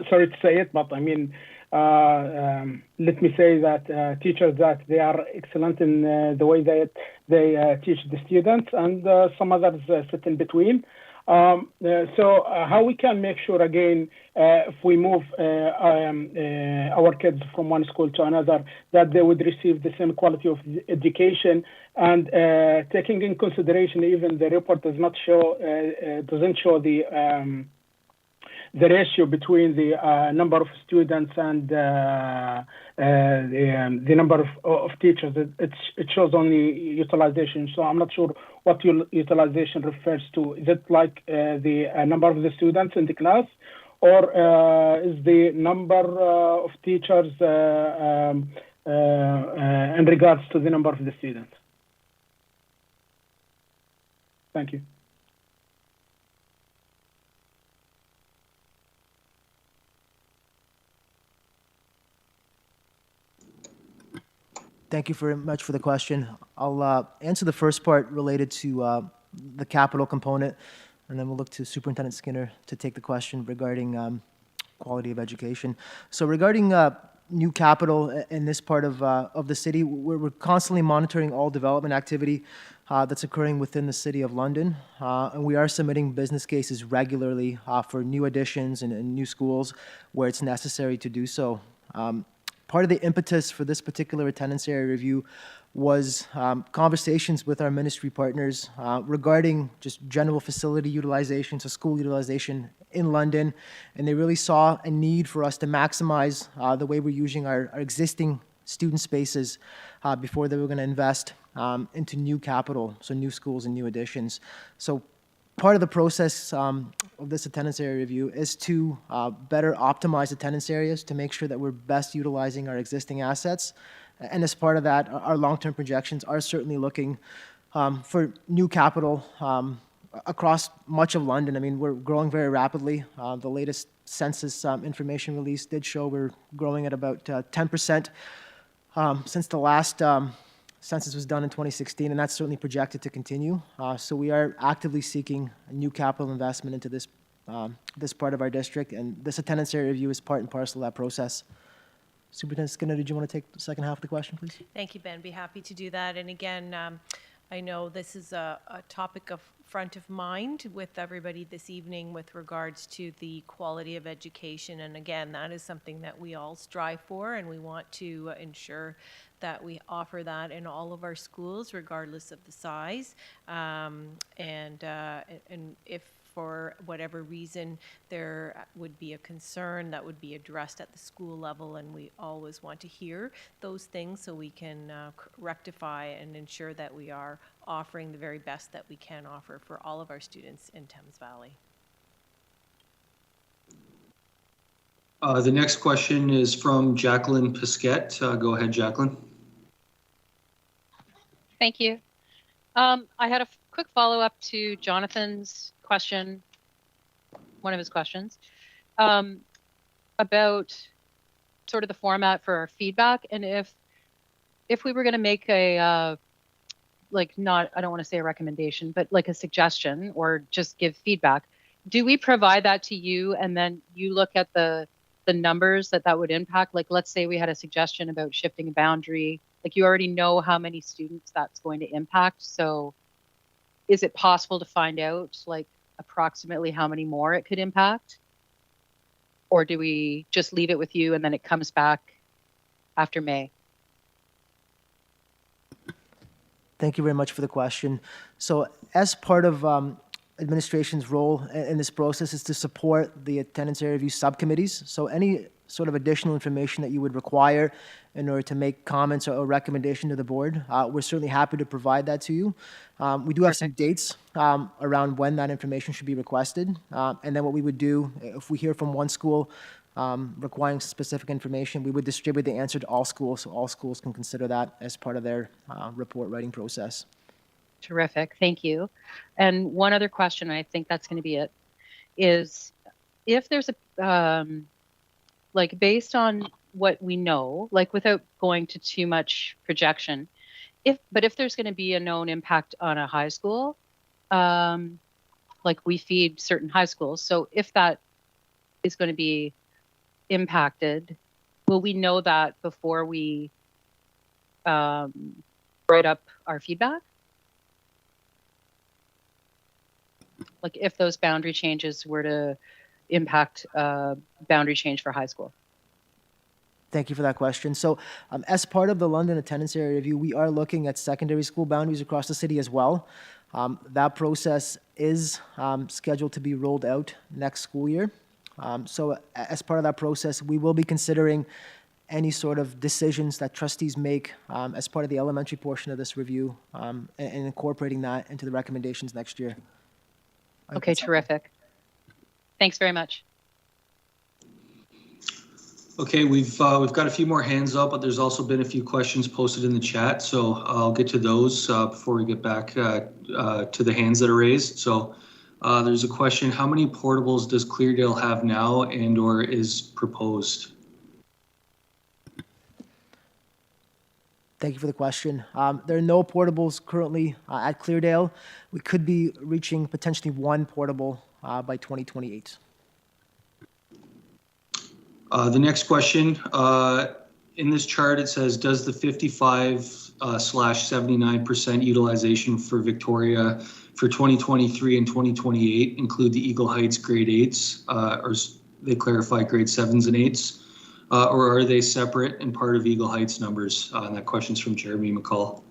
sorry to say it, but I mean. Let me say that teachers that they are excellent in the way that they teach the students, and some others sit in between. So how we can make sure again, if we move our kids from one school to another, that they would receive the same quality of education, and taking in consideration even the report does not show doesn't show the ratio between the number of students and the number of teachers. It shows only utilization. So I'm not sure what utilization refers to. Is it like the number of the students in the class, or is the number of teachers in regards to the number of the students? Thank you. Thank you very much for the question. I'll answer the first part related to the capital component, and then we'll look to Superintendent Skinner to take the question regarding quality of education. So regarding new capital in this part of the city, we're constantly monitoring all development activity that's occurring within the City of London, and we are submitting business cases regularly for new additions and new schools where it's necessary to do so. Part of the impetus for this particular attendance area review was conversations with our ministry partners regarding just general facility utilization, so school utilization in London, and they really saw a need for us to maximize the way we're using our existing student spaces before they were going to invest into new capital, so new schools and new additions. So part of the process of this attendance area review is to better optimize attendance areas to make sure that we're best utilizing our existing assets. And as part of that, our long-term projections are certainly looking for new capital across much of London. I mean, we're growing very rapidly. The latest census information release did show we're growing at about 10% since the last census was done in 2016, and that's certainly projected to continue. So we are actively seeking a new capital investment into this part of our district, and this attendance area review is part and parcel of that process. Superintendent Skinner, did you want to take the second half of the question, please? Thank you, Ben. Be happy to do that. And again, I know this is a topic of front of mind with everybody this evening with regards to the quality of education. And again, that is something that we all strive for, and we want to ensure that we offer that in all of our schools, regardless of the size. And if for whatever reason there would be a concern that would be addressed at the school level, and we always want to hear those things so we can rectify and ensure that we are offering the very best that we can offer for all of our students in Thames Valley. The next question is from Jacqueline Pisquet. Go ahead, Jacqueline. Thank you. I had a quick follow-up to Jonathan's question, one of his questions, about sort of the format for our feedback, and if we were going to make a like, not, I don't want to say a recommendation, but like a suggestion or just give feedback, do we provide that to you and then you look at the numbers that would impact? Like, let's say we had a suggestion about shifting a boundary, like you already know how many students that's going to impact. So is it possible to find out like approximately how many more it could impact? Or do we just leave it with you and then it comes back after May? Thank you very much for the question. So as part of administration's role in this process is to support the attendance area review subcommittees. So any sort of additional information that you would require in order to make comments or recommendation to the board, we're certainly happy to provide that to you. We do have some dates around when that information should be requested. And then what we would do, if we hear from one school requiring specific information, we would distribute the answer to all schools, so all schools can consider that as part of their report writing process. Terrific, thank you. And one other question, I think that's going to be it, is if there's a, like based on what we know, like without going to too much projection, if there's going to be a known impact on a high school, like we feed certain high schools, so if that is going to be impacted, will we know that before we write up our feedback? Like if those boundary changes were to impact boundary change for high school? Thank you for that question. So as part of the London Attendance Area Review, we are looking at secondary school boundaries across the city as well. That process is scheduled to be rolled out next school year. So as part of that process, we will be considering any sort of decisions that trustees make as part of the elementary portion of this review and incorporating that into the recommendations next year. Okay, terrific. Thanks very much. Okay, we've got a few more hands up, but there's also been a few questions posted in the chat, so I'll get to those before we get back to the hands that are raised. So there's a question: how many portables does Cleardale have now and or is proposed? Thank you for the question. There are no portables currently at Cleardale. We could be reaching potentially one portable by 2028. The next question, in this chart, it says, does the 55/79% utilization for Victoria for 2023 and 2028 include the Eagle Heights grade 8s, or they clarify grade 7s and 8s, or are they separate and part of Eagle Heights numbers? And that question's from Jeremy McCall.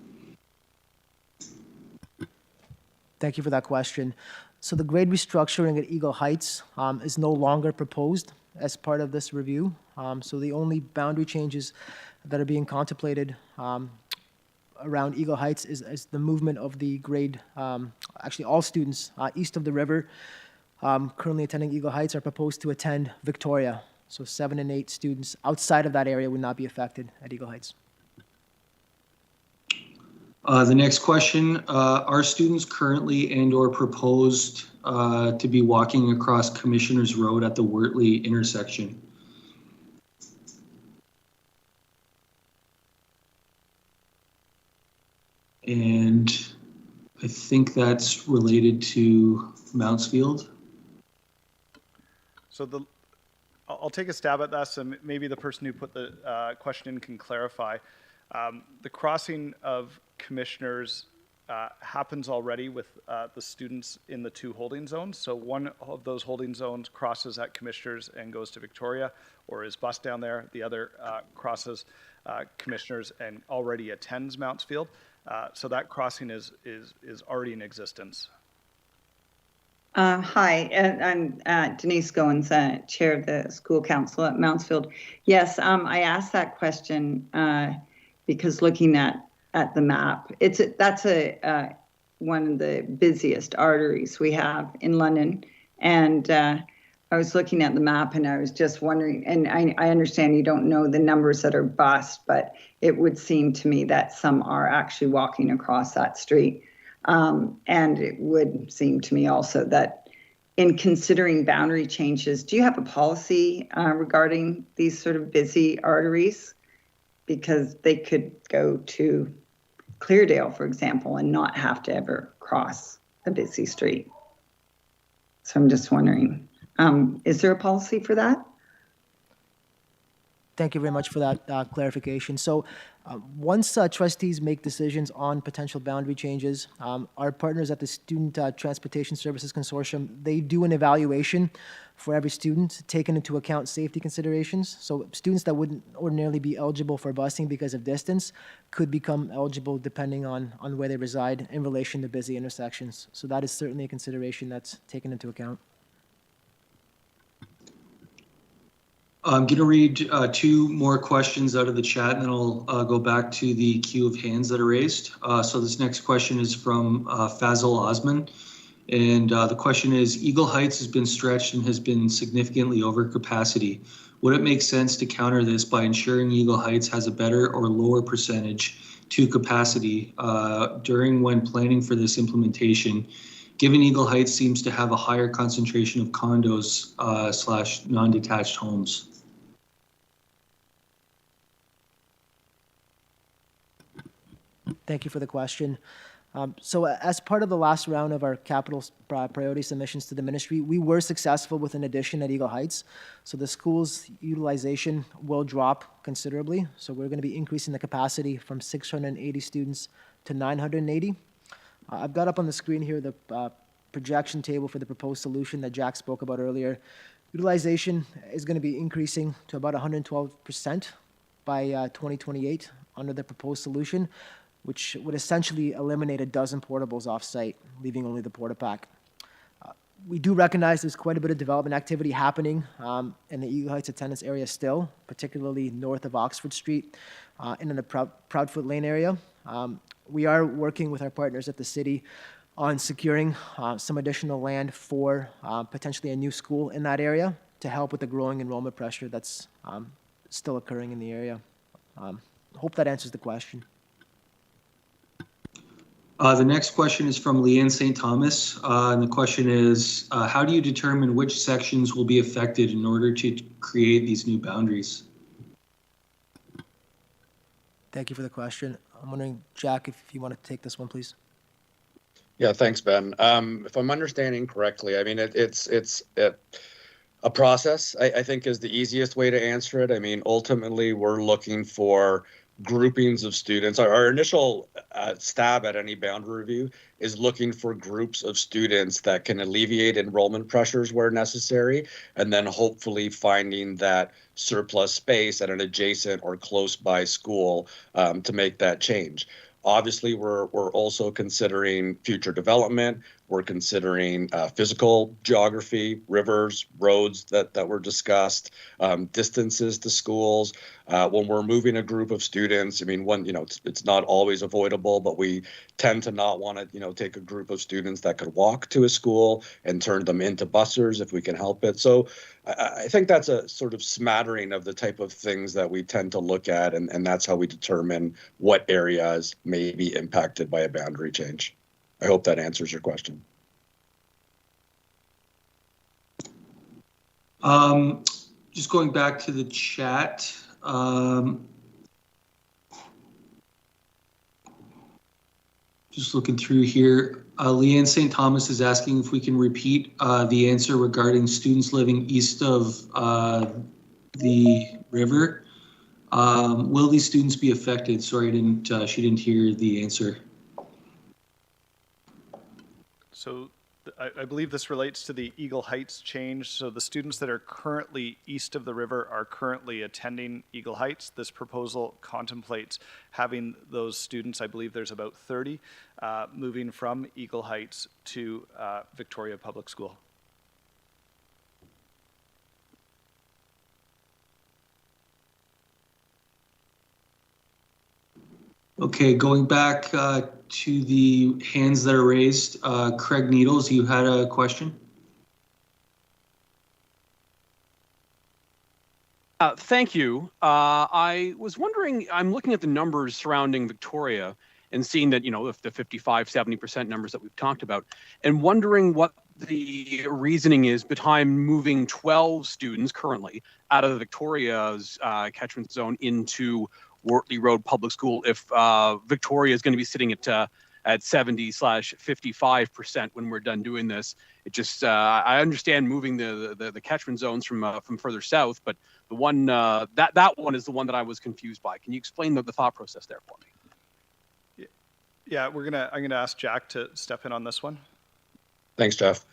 Thank you for that question. So the grade restructuring at Eagle Heights is no longer proposed as part of this review. So the only boundary changes that are being contemplated around Eagle Heights is the movement of the grade, actually all students east of the river currently attending Eagle Heights are proposed to attend Victoria. So 7 and 8 students outside of that area would not be affected at Eagle Heights. The next question, are students currently and or proposed to be walking across Commissioners Road at the Wartley intersection? And I think that's related to Mountsfield. So I'll take a stab at this, and maybe the person who put the question in can clarify. The crossing of commissioners happens already with the students in the 2 holding zones. So one of those holding zones crosses at Commissioners and goes to Victoria, or is bused down there. The other crosses Commissioners and already attends Mountsfield. So that crossing is already in existence. Hi, I'm Denise Goins, Chair of the School Council at Mountsfield. Yes, I asked that question because looking at the map, that's one of the busiest arteries we have in London, and I was looking at the map and I was just wondering, and I understand you don't know the numbers that are bused, but it would seem to me that some are actually walking across that street. And it would seem to me also that in considering boundary changes, do you have a policy regarding these sort of busy arteries? Because they could go to Cleardale, for example, and not have to ever cross a busy street. So I'm just wondering, is there a policy for that? Thank you very much for that clarification. So once trustees make decisions on potential boundary changes, our partners at the Student Transportation Services Consortium, they do an evaluation for every student, taking into account safety considerations. So students that wouldn't ordinarily be eligible for busing because of distance could become eligible depending on where they reside in relation to busy intersections. So that is certainly a consideration that's taken into account. I'm going to read two more questions out of the chat, and then I'll go back to the queue of hands that are raised. So this next question is from Fazil Osman. And the question is, Eagle Heights has been stretched and has been significantly over capacity. Would it make sense to counter this by ensuring Eagle Heights has a better or lower percentage to capacity during when planning for this implementation, given Eagle Heights seems to have a higher concentration of condos / non-detached homes? Thank you for the question. So as part of the last round of our capital priority submissions to the ministry, we were successful with an addition at Eagle Heights. So the school's utilization will drop considerably. So we're going to be increasing the capacity from 680 students to 980. I've got up on the screen here the projection table for the proposed solution that Jack spoke about earlier. Utilization is going to be increasing to about 112% by 2028 under the proposed solution, which would essentially eliminate a dozen portables off-site, leaving only the porta-pack. We do recognize there's quite a bit of development activity happening in the Eagle Heights attendance area still, particularly north of Oxford Street and in the Proudfoot Lane area. We are working with our partners at the city on securing some additional land for potentially a new school in that area to help with the growing enrollment pressure that's still occurring in the area. Hope that answers the question. The next question is from Leanne St. Thomas, and the question is, how do you determine which sections will be affected in order to create these new boundaries? Thank you for the question. I'm wondering, Jack, if you want to take this one, please. Yeah, thanks, Ben. If I'm understanding correctly, I mean, it's a process, I think, is the easiest way to answer it. I mean, ultimately, we're looking for groupings of students. Our initial stab at any boundary review is looking for groups of students that can alleviate enrollment pressures where necessary, and then hopefully finding that surplus space at an adjacent or close by school to make that change. Obviously, we're also considering future development. We're considering physical geography, rivers, roads that were discussed, distances to schools. When we're moving a group of students, I mean, it's not always avoidable, but we tend to not want to, take a group of students that could walk to a school and turn them into bussers if we can help it. So I think that's a sort of smattering of the type of things that we tend to look at, and that's how we determine what areas may be impacted by a boundary change. I hope that answers your question. Just going back to the chat. Just looking through here. Leanne St. Thomas is asking if we can repeat the answer regarding students living east of the river. Will these students be affected? Sorry, she didn't hear the answer. So I believe this relates to the Eagle Heights change. So the students that are currently east of the river are currently attending Eagle Heights. This proposal contemplates having those students, I believe there's about 30, moving from Eagle Heights to Victoria Public School. Okay, going back to the hands that are raised, Craig Needles, you had a question? Thank you. I was wondering, I'm looking at the numbers surrounding Victoria and seeing that, you know, the 55, 70% numbers that we've talked about, and wondering what the reasoning is behind moving 12 students currently out of Victoria's catchment zone into Wartley Road Public School if Victoria is going to be sitting at 70/55% when we're done doing this. It just I understand moving the catchment zones from further south, but the one that one is the one that I was confused by. Can you explain the thought process there for me? Yeah, I'm gonna ask Jack to step in on this one. Thanks, Jeff.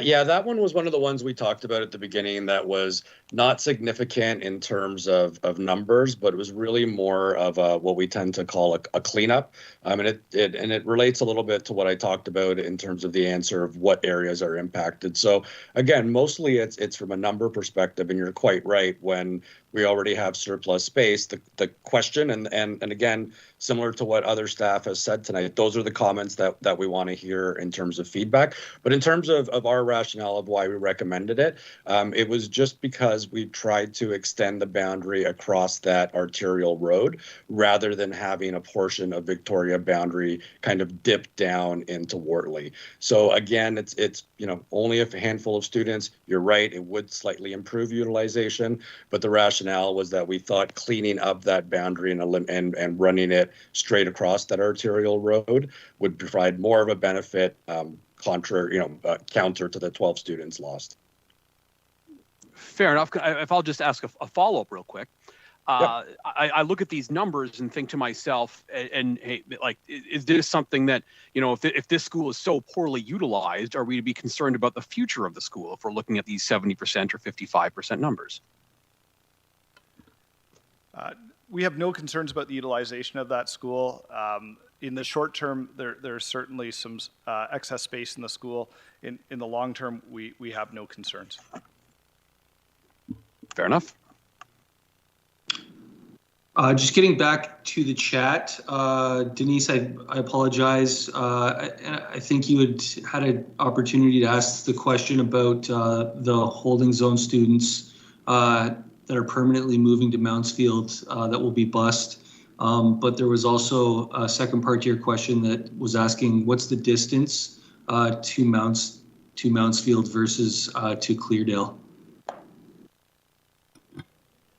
Yeah, that one was one of the ones we talked about at the beginning that was not significant in terms of numbers, but it was really more of what we tend to call a cleanup. And it relates a little bit to what I talked about in terms of the answer of what areas are impacted. So again, mostly it's from a number perspective, and you're quite right. When we already have surplus space, the question, and again, similar to what other staff has said tonight, those are the comments that we want to hear in terms of feedback. But in terms of our rationale of why we recommended it, it was just because we tried to extend the boundary across that arterial road rather than having a portion of Victoria boundary kind of dip down into Wartley. So again, it's you know, only a handful of students. You're right, it would slightly improve utilization, but the rationale was that we thought cleaning up that boundary and running it straight across that arterial road would provide more of a benefit, counter to the 12 students lost. Fair enough. If I'll just ask a follow-up real quick. Yep. I look at these numbers and think to myself, and hey, like, is this something that, you know, if this school is so poorly utilized, are we to be concerned about the future of the school if we're looking at these 70% or 55% numbers? We have no concerns about the utilization of that school. In the short term, there's certainly some excess space in the school. In the long term, we have no concerns. Fair enough. Just getting back to the chat, Denise, I apologize. I think you had an opportunity to ask the question about the holding zone students that are permanently moving to Mountsfield that will be bused. But there was also a second part to your question that was asking what's the distance to Mountsfield versus to Cleardale.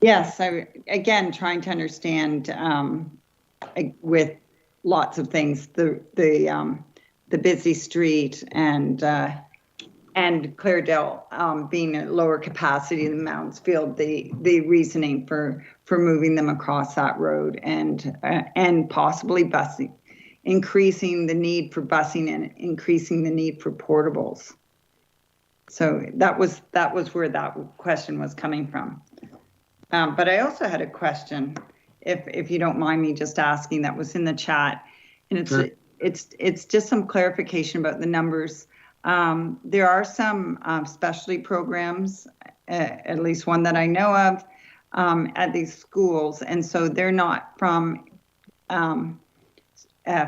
Yes, again trying to understand with lots of things the busy street and Cleardale being a lower capacity than Mountsfield, the reasoning for moving them across that road and possibly busing, increasing the need for busing and increasing the need for portables. So that was where that question was coming from. But I also had a question, if you don't mind me just asking, that was in the chat, and it's just some clarification about the numbers. There are some specialty programs, at least one that I know of, at these schools, and so they're not from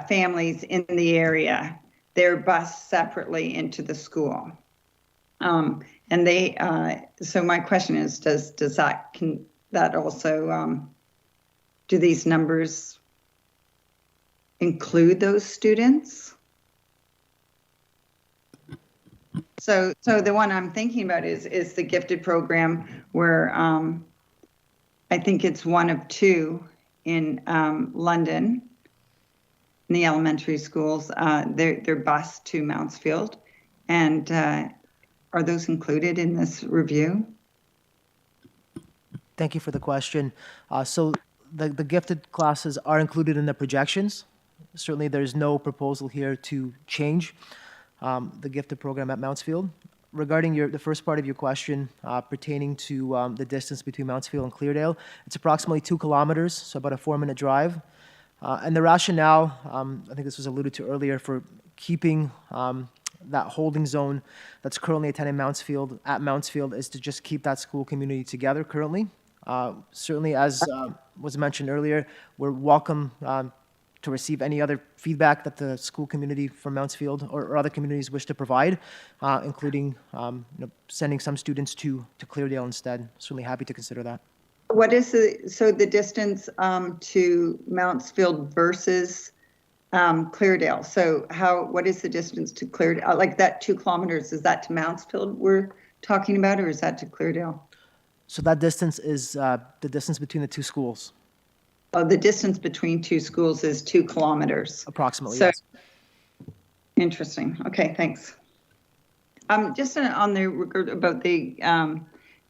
families in the area. They're bused separately into the school. And they, so my question is, can that also, do these numbers include those students? So the one I'm thinking about is the gifted program where I think it's one of two in London, in the elementary schools. They're bused to Mountsfield, and are those included in this review? Thank you for the question. So the gifted classes are included in the projections. Certainly, there's no proposal here to change the gifted program at Mountsfield. Regarding the first part of your question pertaining to the distance between Mountsfield and Cleardale, it's approximately 2 kilometers, so about a 4-minute drive. And the rationale, I think this was alluded to earlier, for keeping that holding zone that's currently attending Mountsfield is to just keep that school community together currently. Certainly, as was mentioned earlier, we're welcome to receive any other feedback that the school community from Mountsfield or other communities wish to provide, including sending some students to Cleardale instead. Certainly happy to consider that. What is the distance to Mountsfield versus Cleardale? So what is the distance to Cleardale? Like that 2 kilometers, is that to Mountsfield we're talking about, or is that to Cleardale? So that distance is the distance between the 2 schools. Oh, the distance between 2 schools is 2 kilometers. Approximately, so, yes. Interesting. Okay, thanks. Just on the regard about the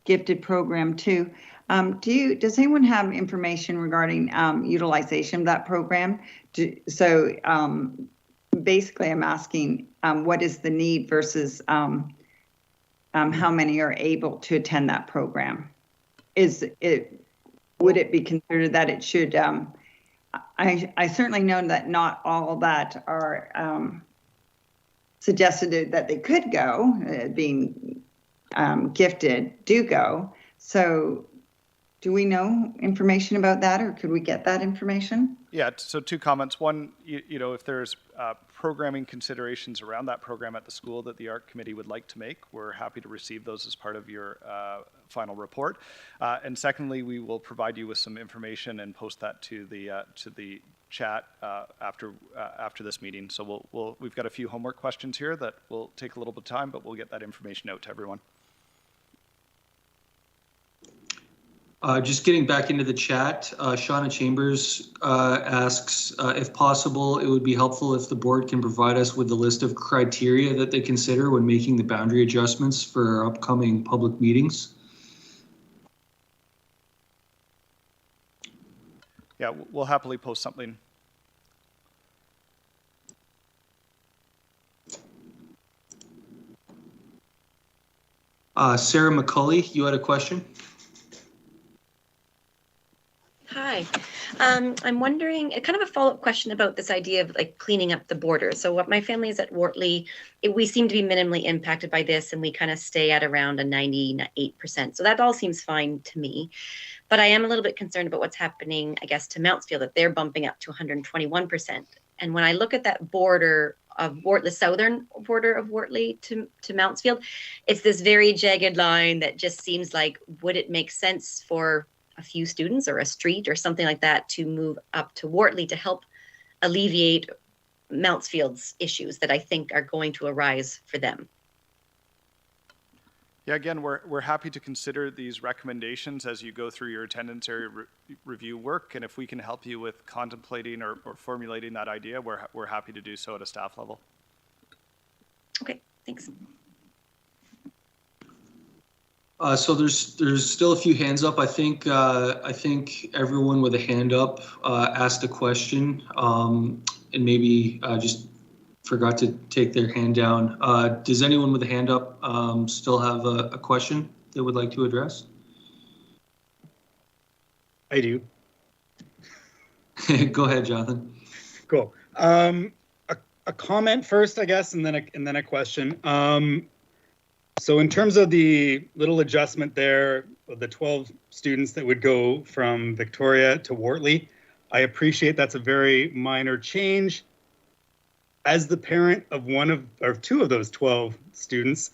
gifted program too. Does anyone have information regarding utilization of that program? Basically, I'm asking what is the need versus how many are able to attend that program? Would it be considered that it should? I certainly know that not all that are suggested that they could go, being gifted, do go. So do we know information about that, or could we get that information? Yeah, so 2 comments. One, if there's programming considerations around that program at the school that the AARC committee would like to make, we're happy to receive those as part of your final report. And secondly, we will provide you with some information and post that to the chat after this meeting. So we've got a few homework questions here that will take a little bit of time, but we'll get that information out to everyone. Just getting back into the chat, Shauna Chambers asks, if possible, it would be helpful if the board can provide us with the list of criteria that they consider when making the boundary adjustments for our upcoming public meetings. Yeah, we'll happily post something. Sarah McCulley, you had a question? Hi, I'm wondering, kind of a follow-up question about this idea of like cleaning up the border. So what my family is at Wartley, we seem to be minimally impacted by this, and we kind of stay at around a 98%. So that all seems fine to me. But I am a little bit concerned about what's happening, I guess, to Mountsfield, that they're bumping up to 121%. And when I look at that border of the southern border of Wartley to Mountsfield, it's this very jagged line that just seems like, would it make sense for a few students or a street or something like that to move up to Wartley to help alleviate Mountsfield's issues that I think are going to arise for them? Yeah, again, we're happy to consider these recommendations as you go through your attendance area review work, and if we can help you with contemplating or formulating that idea, we're happy to do so at a staff level. Okay, thanks. So there's still a few hands up. I think everyone with a hand up asked a question, and maybe just forgot to take their hand down. Does anyone with a hand up still have a question they would like to address? I do. Go ahead, Jonathan. Cool. A comment first, I guess, and then a question. So in terms of the little adjustment there, the 12 students that would go from Victoria to Wartley, I appreciate that's a very minor change. As the parent of two of those 12 students,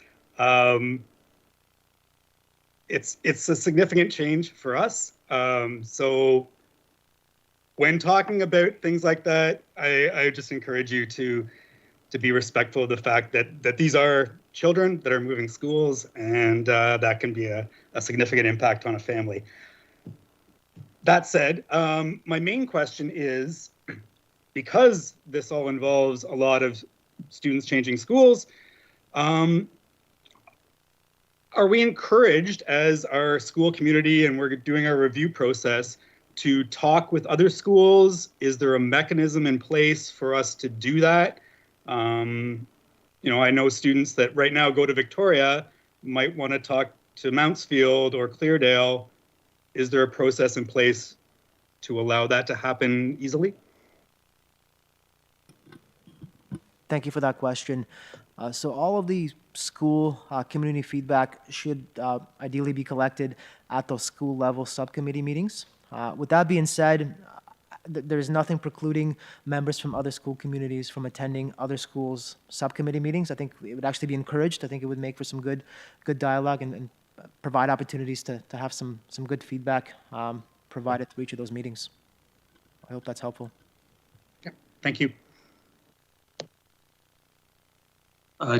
it's a significant change for us. So when talking about things like that, I just encourage you to be respectful of the fact that these are children that are moving schools, and that can be a significant impact on a family. That said, my main question is, because this all involves a lot of students changing schools, are we encouraged as our school community, and we're doing our review process, to talk with other schools? Is there a mechanism in place for us to do that? I know students that right now go to Victoria might want to talk to Mountsfield or Cleardale. Is there a process in place to allow that to happen easily? Thank you for that question. So all of the school community feedback should ideally be collected at those school level subcommittee meetings. With that being said, there's nothing precluding members from other school communities from attending other schools' subcommittee meetings. I think it would actually be encouraged. I think it would make for some good dialogue and provide opportunities to have some good feedback provided through each of those meetings. I hope that's helpful. Yeah, thank you.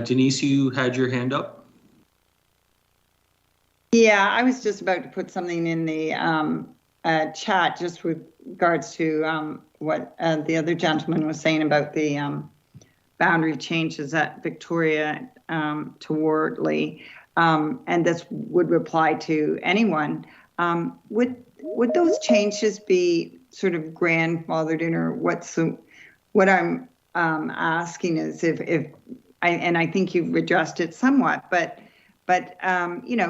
Denise, you had your hand up. Yeah, I was just about to put something in the chat just with regards to what the other gentleman was saying about the boundary changes at Victoria to Wartley, and this would reply to anyone. Would those changes be sort of grandfathered in, or what I'm asking is if I think you've addressed it somewhat, but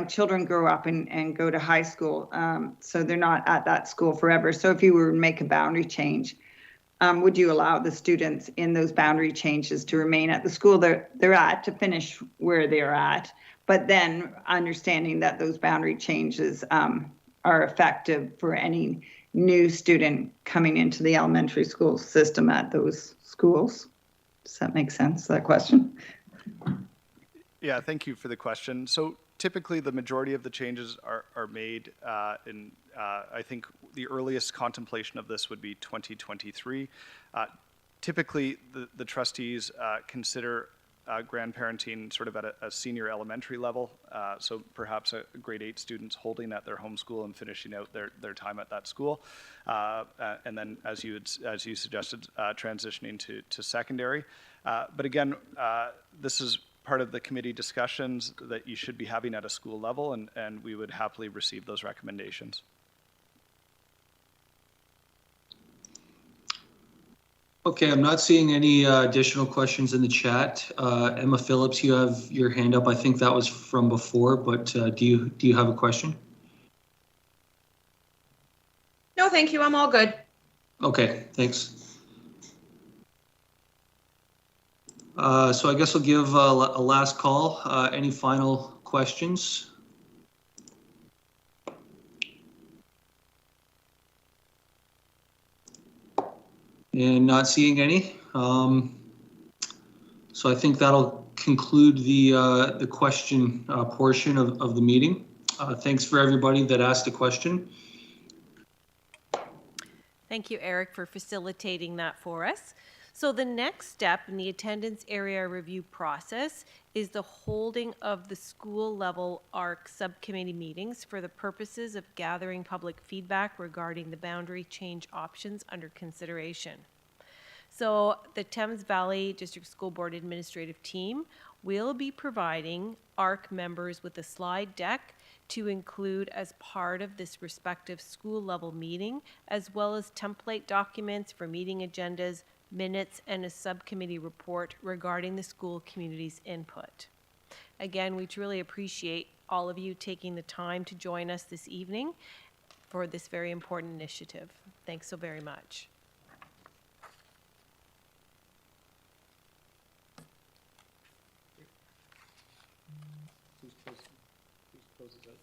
children grow up and go to high school, so they're not at that school forever. So if you were to make a boundary change, would you allow the students in those boundary changes to remain at the school they're at, to finish where they're at, but then understanding that those boundary changes are effective for any new student coming into the elementary school system at those schools? Does that make sense, that question? Yeah, thank you for the question. So typically the majority of the changes are made in, I think the earliest contemplation of this would be 2023. Typically the trustees consider grandparenting sort of at a senior elementary level. So perhaps a grade 8 students holding at their home school and finishing out their time at that school. And then as you suggested, transitioning to secondary. But again, this is part of the committee discussions that you should be having at a school level, and we would happily receive those recommendations. Okay, I'm not seeing any additional questions in the chat. Emma Phillips, you have your hand up. I think that was from before, but do you have a question? No, thank you. I'm all good. Okay, thanks. So I guess I'll give a last call. Any final questions? And not seeing any. So I think that'll conclude the question portion of the meeting. Thanks for everybody that asked a question. Thank you, Eric, for facilitating that for us. So the next step in the attendance area review process is the holding of the school level AARC subcommittee meetings for the purposes of gathering public feedback regarding the boundary change options under consideration. So the Thames Valley District School Board administrative team will be providing AARC members with a slide deck to include as part of this respective school level meeting, as well as template documents for meeting agendas, minutes, and a subcommittee report regarding the school community's input. Again, we truly appreciate all of you taking the time to join us this evening for this very important initiative. Thanks so very much. Please close it out.